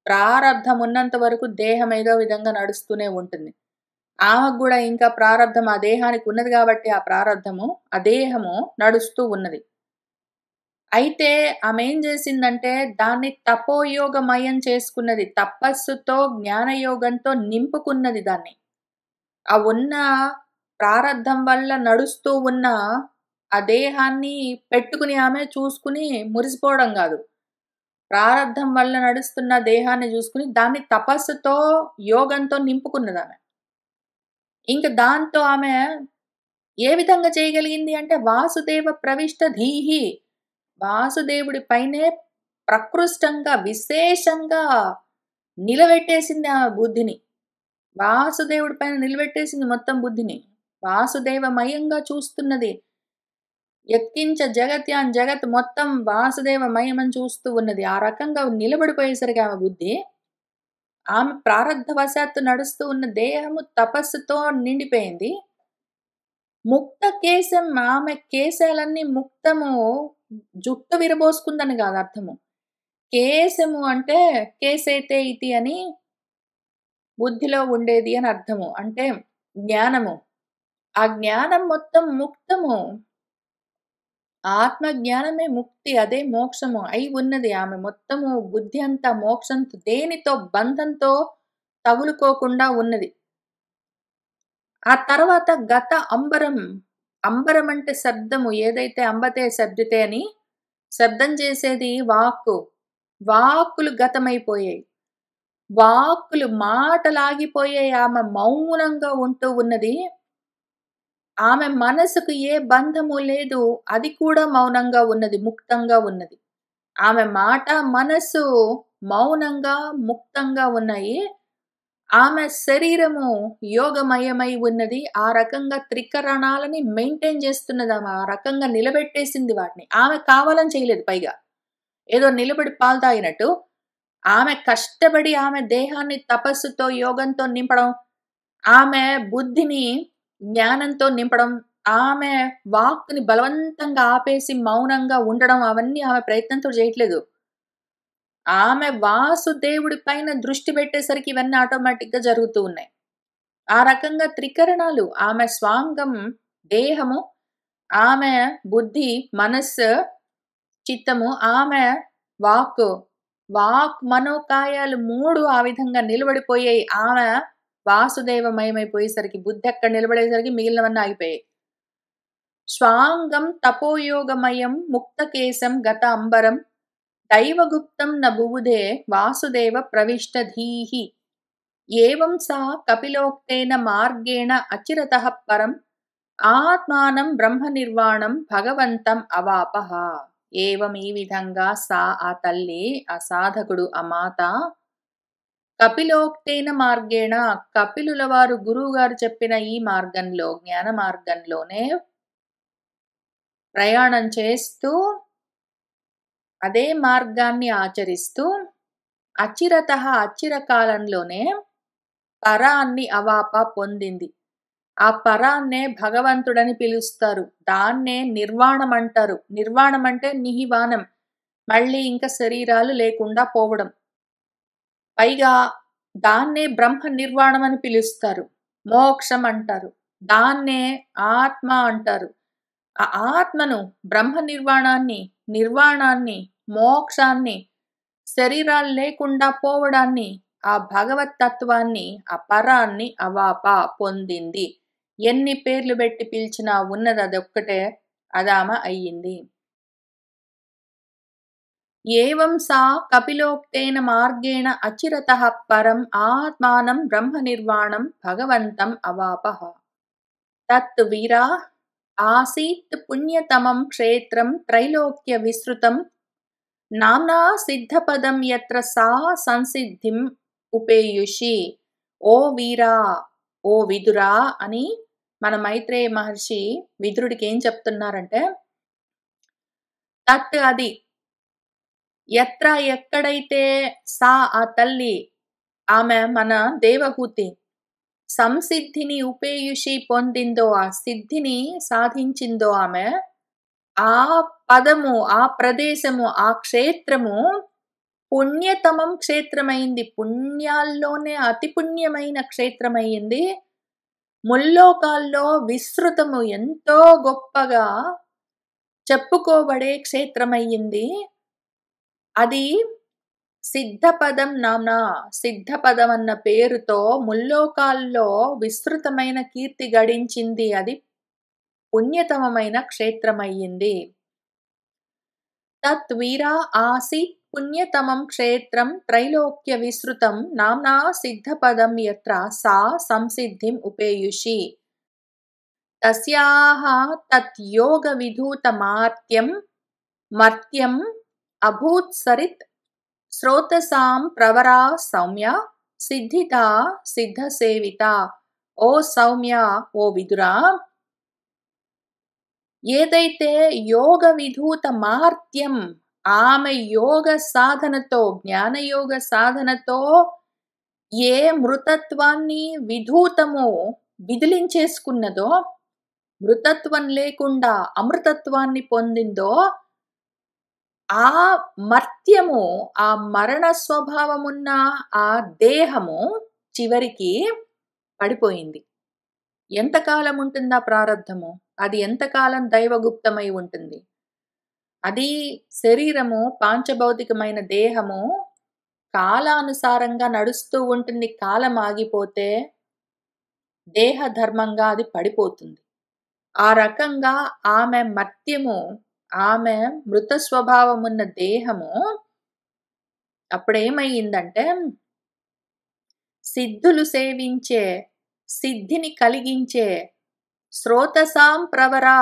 Speaker 1: ప్రారబ్ధం ఉన్నంత వరకు దేహం ఏదో విధంగా నడుస్తూనే ఉంటుంది. ఆమెకు గూడా ఇంకా ప్రారబ్ధం ఆ దేహానికి ఉన్నది కాబట్టి ఆ ప్రారబ్ధము, ఆ దేహము నడుస్తూ ఉన్నది. అయితే ఆమె ఏం చేసిందంటే దాన్ని తపోయోగమయం చేసుకున్నది. తపస్సుతో, జ్ఞానయోగంతో నింపుకున్నది దాన్ని. ఆ ఉన్న ప్రారబ్ధం వల్ల నడుస్తూ ఉన్న ఆ దేహాన్ని పెట్టుకుని ఆమె చూసుకుని మురిసిపోవడం గాదు. ప్రారబ్ధం వల్ల నడుస్తున్న దేహాన్ని చూసుకుని దాన్ని తపస్సుతో, యోగంతో నింపుకున్నదామె. ఇంక దాంతో ఆమె ఏ విధంగా చేయగలిగింది అంటే వాసుదేవ ప్రవిష్ట ధీః. వాసుదేవుడి పైనే ప్రకృష్టంగా, విశేషంగా నిలబెట్టేసింది ఆమె బుద్ధిని. వాసుదేవుడి పైన నిలబెట్టేసింది మొత్తం బుద్ధిని. వాసుదేవమయంగా చూస్తున్నది. యత్కించ జగత్యాన్ జగత్ మొత్తం వాసుదేవమయమని చూస్తూ ఉన్నది. ఆ రకంగా నిలబడిపోయేసరికి ఆమె బుద్ధి, ఆమె ప్రారబ్ధవశాత్తు నడుస్తూ ఉన్న దేహము తపస్సుతో నిండిపోయింది. ముక్త కేశం, ఆమె కేశాలన్నీ ముక్తము, జుట్టు విరబోసుకుందని కాదు అర్థము. కేశము అంటే కేశైతే ఇతి అని బుద్ధిలో ఉండేది అని అర్థము. అంటే జ్ఞానము. ఆ జ్ఞానం మొత్తం ముక్తము. ఆత్మ జ్ఞానమే ముక్తి, అదే మోక్షము అయి ఉన్నది. ఆమె మొత్తము బుద్ధి అంతా మోక్షంతో దేనితో బంధంతో తగులుకోకుండా ఉన్నది. ఆ తర్వాత గత అంబరం. అంబరం అంటే శబ్దము. ఏదైతే అంబతే శబ్దితే అని శబ్దం చేసేది వాక్కు. వాక్కులు గతమైపోయాయి. వాక్కులు మాటలాగిపోయాయి. ఆమె మౌనంగా ఉంటూ ఉన్నది. ఆమె మనసుకు ఏ బంధము లేదు. అది కూడా మౌనంగా ఉన్నది, ముక్తంగా ఉన్నది. ఆమె మాట, మనస్సు మౌనంగా, ముక్తంగా ఉన్నాయి. ఆమె శరీరము యోగమయమై ఉన్నది. ఆ రకంగా త్రికరణాలని మెయింటైన్ చేస్తున్నది ఆమె. ఆ రకంగా నిలబెట్టేసింది వాటిని. ఆమె కావాలని చేయలేదు పైగా. ఏదో నిలబడి పాలు తాగినట్టు. ఆమె కష్టపడి ఆమె దేహాన్ని తపస్సుతో, యోగంతో నింపడం, ఆమె బుద్ధిని జ్ఞానంతో నింపడం, ఆమె వాక్కుని బలవంతంగా ఆపేసి మౌనంగా ఉండడం, అవన్నీ ఆమె ప్రయత్నంతో చేయట్లేదు. ఆమె వాసుదేవుడి పైన దృష్టి పెట్టేసరికి ఇవన్నీ ఆటోమేటిక్‌గా జరుగుతూ ఉన్నాయి. ఆ రకంగా త్రికరణాలు ఆమె స్వాంగం, దేహము, ఆమె బుద్ధి, మనస్సు, చిత్తము, ఆమె వాక్కు. వాక్, మనోకాయాలు 3 ఆ విధంగా నిలబడిపోయాయి. ఆమె వాసుదేవమయమైపోయేసరికి, బుద్ధి అక్కడ నిలబడేసరికి మిగిలినవన్నీ ఆగిపోయాయి. శ్వాంగం తపోయోగమయం ముక్తకేశం గత అంబరం దైవగుప్తం న బుబుధే వాసుదేవ ప్రవిష్టధీః ఏవం సా కపిలోక్తేన మార్గేణ అచిరతః పరం ఆత్మానం బ్రహ్మ నిర్వాణం భగవంతం అవాపః. ఏవం, ఈ విధంగా, సా, ఆ తల్లి, ఆ సాధకుడు, ఆ మాత, కపిలోక్తేన మార్గేణ, కపిలుల వారు గురువు గారు చెప్పిన ఈ మార్గంలో, జ్ఞాన మార్గంలోనే ప్రయాణం చేస్తూ, అదే మార్గాన్ని ఆచరిస్తూ, అచిరతః, అచిరకాలంలోనే పరాన్ని అవాప, పొందింది. ఆ పరాన్నే భగవంతుడని పిలుస్తారు. దాన్నే నిర్వాణం అంటారు. నిర్వాణం అంటే నిహివానం, మళ్ళీ ఇంకా శరీరాలు లేకుండా పోవడం. పైగా దాన్నే బ్రహ్మ నిర్వాణం అని పిలుస్తారు. మోక్షం అంటారు. దాన్నే ఆత్మ అంటారు. ఆ ఆత్మను, బ్రహ్మ నిర్వాణాన్ని, నిర్వాణాన్ని, మోక్షాన్ని, శరీరాలు లేకుండా పోవడాన్ని, ఆ భగవత్ తత్వాన్ని, ఆ పరాన్ని అవాప, పొందింది. ఎన్ని పేర్లు పెట్టి పిలిచినా ఉన్నది అదొక్కటే, అదామ అయ్యింది. ఏవం సా కపిలోక్తేన మార్గేణ అచిరతః పరం ఆత్మానం బ్రహ్మ నిర్వాణం భగవంతం అవాపః. తత్ వీరా ఆసీత్ పుణ్యతమం క్షేత్రం త్రైలోక్య విస్తృతం నామ్నా సిద్ధపదం యత్ర సా సంసిద్ధిం ఉపేయుషి. ఓ వీరా, ఓ విదురా అని మన మైత్రేయ మహర్షి విదురుడికి ఏం చెప్తున్నారంటే, తత్, అది, యత్ర, ఎక్కడైతే, సా, ఆ తల్లి, ఆమె మన దేవహూతి, సంసిద్ధిని ఉపేయుషి, పొందిందో, ఆ సిద్ధిని సాధించిందో ఆమె, ఆ పదము, ఆ ప్రదేశము, ఆ క్షేత్రము పుణ్యతమం క్షేత్రమైంది. పుణ్యాల్లోనే అతి పుణ్యమైన క్షేత్రమైంది. ముల్లోకాల్లో విస్తృతము, ఎంతో గొప్పగా చెప్పుకోబడే క్షేత్రమయ్యింది. అది సిద్ధపదం నామ్నా, సిద్ధపదం అన్న పేరుతో ముల్లోకాల్లో విస్తృతమైన కీర్తి గడించింది. అది పుణ్యతమమైన క్షేత్రమయ్యింది. తత్ వీరా ఆసీత్ పుణ్యతమం క్షేత్రం త్రైలోక్య విస్తృతం నామ్నా సిద్ధపదం యత్ర సా సంసిద్ధిం ఉపేయుషి. తస్యాః తత్ యోగ విధూత మర్త్యం అభూత్ సరిత్ శ్రోతసాం ప్రవరా సౌమ్య సిద్ధితా సిద్ధసేవిత. ఓ సౌమ్య, ఓ విదురా, ఏదైతే యోగ విధూత మార్త్యం, ఆమె యోగ సాధనతో, జ్ఞానయోగ సాధనతో ఏ మృతత్వాన్ని విధూతము విదిలించేసుకున్నదో, మృతత్వం లేకుండా అమృతత్వాన్ని పొందిందో, ఆ మర్త్యము, ఆ మరణ స్వభావమున్న ఆ దేహము చివరికి పడిపోయింది. ఎంతకాలం ఉంటుందా ప్రారబ్ధము? అది ఎంతకాలం దైవగుప్తమై ఉంటుంది? అది శరీరము, పాంచభౌతికమైన దేహము కాలానుసారంగా నడుస్తూ ఉంటుంది. కాలం ఆగిపోతే దేహ ధర్మంగా అది పడిపోతుంది. ఆ రకంగా ఆమె మర్త్యము, ఆమె మృత స్వభావమున్న దేహము అప్పుడేమయ్యిందంటే, సిద్ధులు సేవించే, సిద్ధిని కలిగించే శ్రోతసాం ప్రవరా,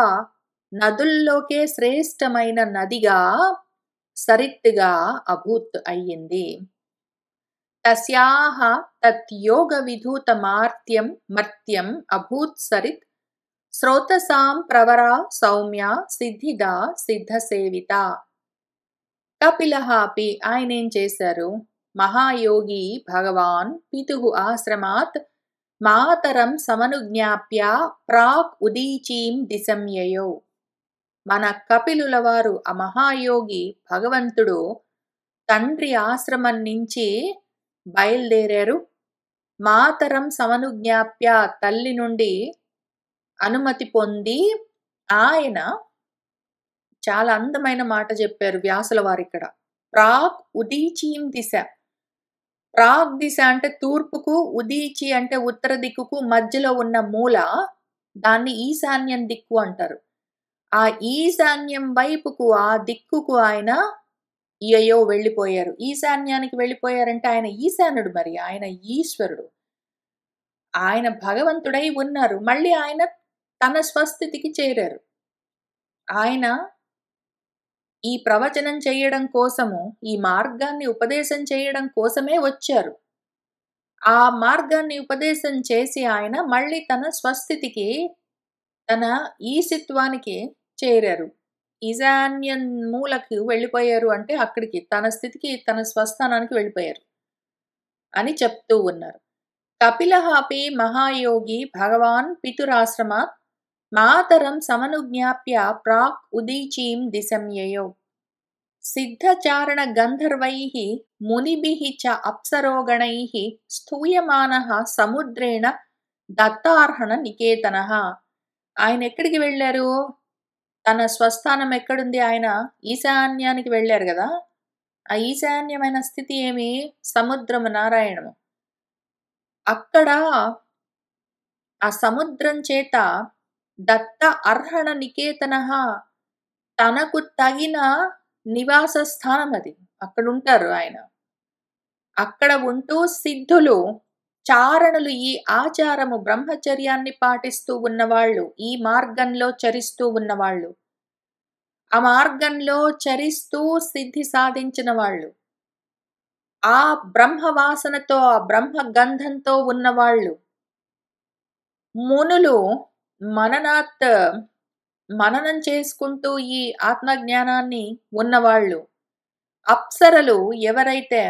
Speaker 1: నదుల్లోకే శ్రేష్టమైన నదిగా, సరిత్తుగా అభూత్ అయ్యింది. తస్యాః తత్ యోగ విధూత మర్త్యం అభూత్ సరిత్ శ్రోతసాం ప్రవరా సౌమ్య సిద్ధిదా సిద్ధసేవిత. కపిలః అపి, ఆయనేం చేశారు? మహాయోగి భగవాన్ పితుః ఆశ్రమాత్ మాతరం సమనుజ్ఞాప్య ప్రాక్ ఉదీచీం దిశం యయౌ. మన కపిలుల వారు, ఆ మహాయోగి భగవంతుడు, తండ్రి ఆశ్రమం నుంచి బయలుదేరారు. మాతరం సమనుజ్ఞాప్య, తల్లి నుండి అనుమతి పొంది ఆయన చాలా అందమైన మాట చెప్పారు వ్యాసుల వారిక్కడ. ప్రాక్ ఉదీచీం దిశ. ప్రాగ్ దిశ అంటే తూర్పుకు, ఉదీచి అంటే ఉత్తర దిక్కుకు మధ్యలో ఉన్న మూల, దాన్ని ఈశాన్యం దిక్కు అంటారు. ఆ ఈశాన్యం వైపుకు, ఆ దిక్కుకు ఆయన యయో వెళ్ళిపోయారు. ఈశాన్యానికి వెళ్ళిపోయారంటే ఆయన ఈశానుడు మరి. ఆయన ఈశ్వరుడు. ఆయన భగవంతుడై ఉన్నారు. మళ్ళీ ఆయన తన స్వస్థితికి చేరారు. ఆయన ఈ ప్రవచనం చేయడం కోసము, ఈ మార్గాన్ని ఉపదేశం చేయడం కోసమే వచ్చారు. ఆ మార్గాన్ని ఉపదేశం చేసి ఆయన మళ్ళీ తన స్వస్థితికి, తన ఈశిత్వానికి చేరారు. ఈశాన్యం మూలకి వెళ్ళిపోయారు అంటే అక్కడికి తన స్థితికి, తన స్వస్థానానికి వెళ్ళిపోయారు అని చెప్తూ ఉన్నారు. కపిలః అపి మహాయోగి భగవాన్ పితురాశ్రమాత్ మాతరం సమనుజ్ఞాప్య ప్రాక్ ఉదీచీం దిశం యయౌ. సిద్ధచారణ గంధర్వైః మునిభిః చ అప్సరోగణైః స్తూయమానః సముద్రేణ దత్తార్హణ నికేతనః. ఆయన ఎక్కడికి వెళ్ళారు? తన స్వస్థానం ఎక్కడుంది? ఆయన ఈశాన్యానికి వెళ్ళారు గదా! ఆ ఈశాన్యమైన స్థితి ఏమి? సముద్రము, నారాయణము. అక్కడ ఆ సముద్రం చేత దత్త అర్హణ నికేతనః, తనకు తగిన నివాస స్థానం అది. అక్కడుంటారు ఆయన. అక్కడ ఉంటూ సిద్ధులు, చారణులు, ఈ ఆచారము బ్రహ్మచర్యాన్ని పాటిస్తూ ఉన్నవాళ్ళు, ఈ మార్గంలో చరిస్తూ ఉన్నవాళ్ళు, ఆ మార్గంలో చరిస్తూ సిద్ధి సాధించిన వాళ్ళు, ఆ బ్రహ్మవాసనతో, ఆ బ్రహ్మ గంధంతో ఉన్నవాళ్ళు, మునులు మననం చేసుకుంటూ ఈ ఆత్మజ్ఞానాన్ని ఉన్నవాళ్ళు, అప్సరలు ఎవరైతే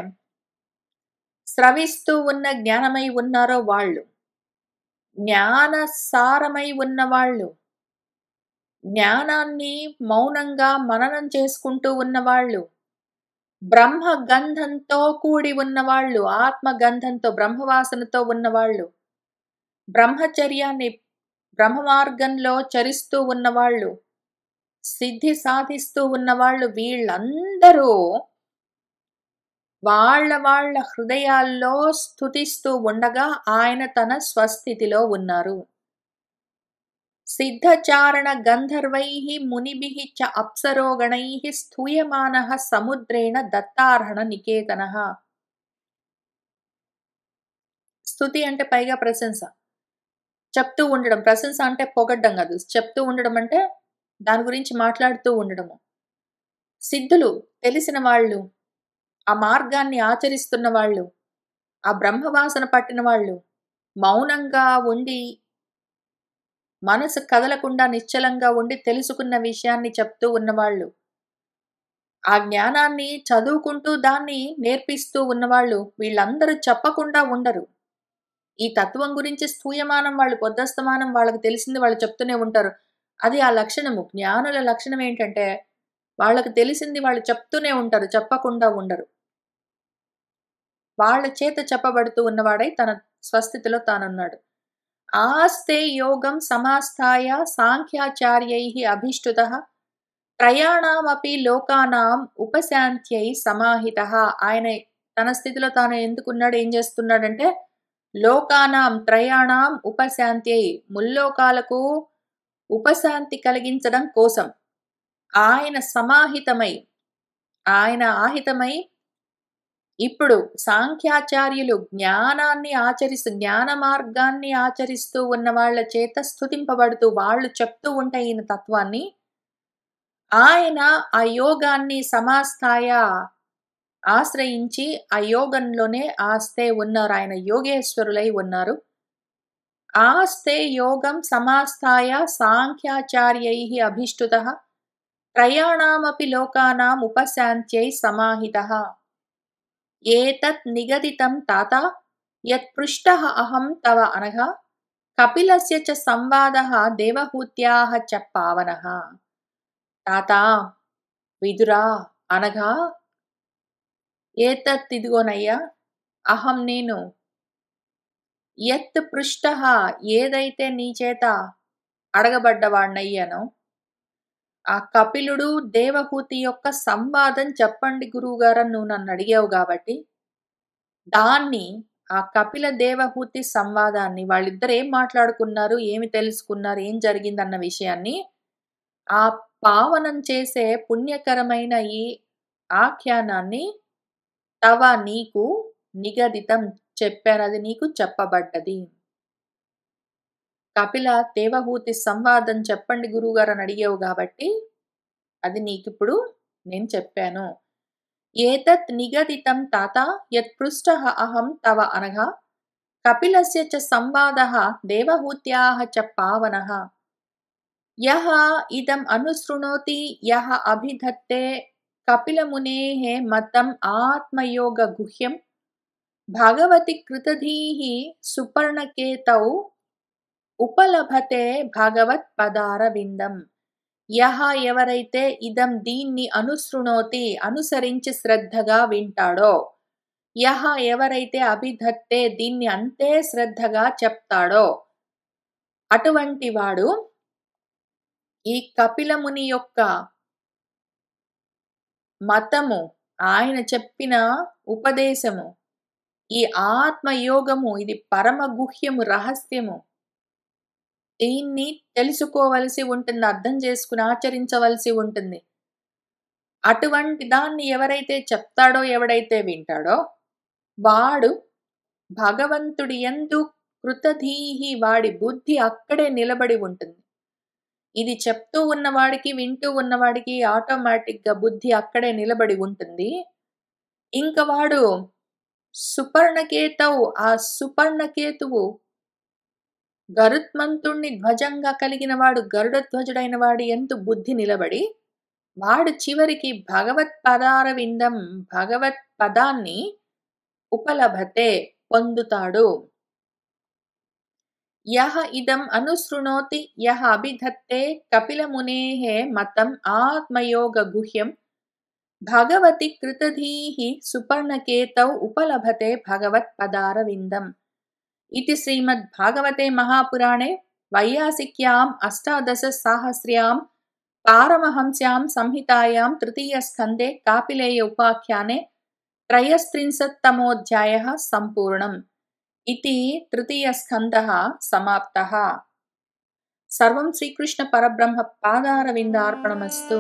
Speaker 1: స్రవిస్తూ ఉన్న జ్ఞానమై ఉన్నారో వాళ్ళు, జ్ఞానసారమై ఉన్నవాళ్ళు, జ్ఞానాన్ని మౌనంగా మననం చేసుకుంటూ ఉన్నవాళ్ళు, బ్రహ్మ గంధంతో కూడి ఉన్నవాళ్ళు, ఆత్మగంధంతో, బ్రహ్మవాసనతో ఉన్నవాళ్ళు, బ్రహ్మచర్యాన్ని, బ్రహ్మ మార్గంలో చరిస్తూ ఉన్నవాళ్ళు, సిద్ధి సాధిస్తూ ఉన్నవాళ్ళు, వీళ్ళందరూ వాళ్ళ హృదయాల్లో స్తుతిస్తూ ఉండగా ఆయన తన స్వస్థితిలో ఉన్నారు. సిద్ధచారణ గంధర్వైః మునిభిః చ అప్సరోగణైః స్తూయమానః సముద్రేణ దత్తార్హణ నికేతనః. స్తుతి అంటే పైగా ప్రశంస. చెప్తూ ఉండడం. ప్రశంస అంటే పొగడ్డం కాదు. చెప్తూ ఉండడం అంటే దాని గురించి మాట్లాడుతూ ఉండడము. సిద్ధులు, తెలిసిన వాళ్ళు, ఆ మార్గాన్ని ఆచరిస్తున్న వాళ్ళు, ఆ బ్రహ్మవాసన పట్టిన వాళ్ళు, మౌనంగా ఉండి, మనసు కదలకుండా నిశ్చలంగా ఉండి తెలుసుకున్న విషయాన్ని చెప్తూ ఉన్నవాళ్ళు, ఆ జ్ఞానాన్ని చదువుకుంటూ దాన్ని నేర్పిస్తూ ఉన్నవాళ్ళు, వీళ్ళందరూ చెప్పకుండా ఉండరు. ఈ తత్వం గురించి స్థూయమానం వాళ్ళు, పొద్దస్తమానం వాళ్ళకి తెలిసింది వాళ్ళు చెప్తూనే ఉంటారు. అది ఆ లక్షణము. జ్ఞానుల లక్షణం ఏంటంటే వాళ్ళకి తెలిసింది వాళ్ళు చెప్తూనే ఉంటారు, చెప్పకుండా ఉండరు. వాళ్ళ చేత చెప్పబడుతూ ఉన్నవాడై తన స్వస్థితిలో తానున్నాడు. ఆస్తే యోగం సమాస్థాయ సాంఖ్యాచార్యైః అభిష్టుతః త్రయాణామపి లోకానాం ఉపశాంత్యై సమాహితః. ఆయన తన స్థితిలో తాను ఎందుకున్నాడు, ఏం చేస్తున్నాడంటే లోకానాం త్రయాణాం ఉపశాంత్యై, ముల్లోకాలకు ఉపశాంతి కలిగించడం కోసం ఆయన సమాహితమై, ఆయన ఆహితమై, ఇప్పుడు సాంఖ్యాచార్యులు జ్ఞానాన్ని ఆచరిస్తూ, జ్ఞాన మార్గాన్ని ఆచరిస్తూ ఉన్న వాళ్ళ చేత స్తుతింపబడుతూ, వాళ్ళు చెప్తూ ఉంటే ఈయన తత్వాన్ని, ఆయన ఆ యోగాన్ని సమాస్థాయ ఆశ్రయించి ఆ యోగంలోనే ఆస్తే ఉన్నారు. ఆయన యోగేశ్వరులై ఉన్నారు. ఆస్తే యోగం సమాస్థాయ సాంఖ్యాచార్యైః అభిష్టుతః త్రయాణామపి లోకానాం ఉపశాంత్యై సమాహితః. ఏతత్ నిగదితం తాత యత్పృష్టః అహం తవ అనగా కపిలస్య చ సంవాదః దేవహూత్యాః చ పావనః. తాత, విదురా అనగా ఏతత్ ఇదిగోనయ్యా, అహం నేను, యత్ పృష్టః ఏదైతే నీ చేత అడగబడ్డవాణ్ణయ్యానో, ఆ కపిలుడు, దేవహూతి యొక్క సంవాదం చెప్పండి గురువుగారని నువ్వు నన్నడిగావు గాబట్టి, దాన్ని ఆ కపిల దేవహూతి సంవాదాన్ని వాళ్ళిద్దరేం మాట్లాడుకున్నారు, ఏమి తెలుసుకున్నారు, ఏం జరిగిందన్న విషయాన్ని, ఆ పావనం చేసే పుణ్యకరమైన ఈ ఆఖ్యానాన్ని నీకు నిగదితం చెప్పానది నీకు చెప్పబడ్డది. కపిల దేవహూతి సంవాదం చెప్పండి గురువుగారని అడిగావు గాబట్టి, అది నీకిప్పుడు నేను చెప్పాను. ఏతత్ నిగదితం తాత యత్పృష్టః అహం తవ అనగా కపిలస్య చ సంవాదః దేవహూత్యాః చ పావనః. యః ఇదం అనుశృణోతి యః అభిధత్తే కపిలమునేః మతం ఆత్మయోగ గుహ్యం భగవతి కృతధీః సుపర్ణకేతౌ ఉపలభతే భగవత్ పదారవిందం. యహ ఎవరైతే ఇదం దీన్ని అనుశృణోతి అనుసరించి శ్రద్ధగా వింటాడో, యహ ఎవరైతే అభిధత్తే దీన్ని అంతే శ్రద్ధగా చెప్తాడో, అటువంటి వాడు ఈ కపిలముని యొక్క మతము, ఆయన చెప్పిన ఉపదేశము, ఈ ఆత్మయోగము, ఇది పరమ గుహ్యము, రహస్యము, దీన్ని తెలుసుకోవలసి ఉంటుంది, అర్థం చేసుకుని ఆచరించవలసి ఉంటుంది. అటువంటి దాన్ని ఎవరైతే చెప్తాడో, ఎవడైతే వింటాడో, వాడు భగవంతుడి యందు కృతధీహి, వాడి బుద్ధి అక్కడే నిలబడి ఉంటుంది. ఇది చెప్తూ ఉన్నవాడికి, వింటూ ఉన్నవాడికి ఆటోమేటిక్‌గా బుద్ధి అక్కడే నిలబడి ఉంటుంది. ఇంక వాడు సుపర్ణకేతవు, ఆ సుపర్ణకేతువు గరుత్మంతుణ్ణి ధ్వజంగా కలిగిన వాడు, గరుడధ్వజుడైన వాడి యందు బుద్ధి నిలబడి, వాడు చివరికి భగవత్ పదారవిందం, భగవత్ పదాన్ని ఉపలభతే పొందుతాడు. యః ఇదం అనుశృణోతి యః అభిధత్తే కపిలమునేః మతం ఆత్మయోగ గుహ్యం భగవతి కృతధీః సుపర్ణకేతౌ ఉపలభతే భగవత్ పదారవిందం. इति श्रीमद्भागवते महापुराणे वैयासिक्याम् अष्टादशसाहस्र्यां पारमहंस्यां संहितायां तृतीयस्कन्धे कापिलेय उपाख्याने त्रयस्त्रिंशत्तमोऽध्यायः सम्पूर्णम्. इति तृतीयस्कन्धः समाप्तः. सर्वं श्रीकृष्णपरब्रह्म पादारविन्दार्पणमस्तु.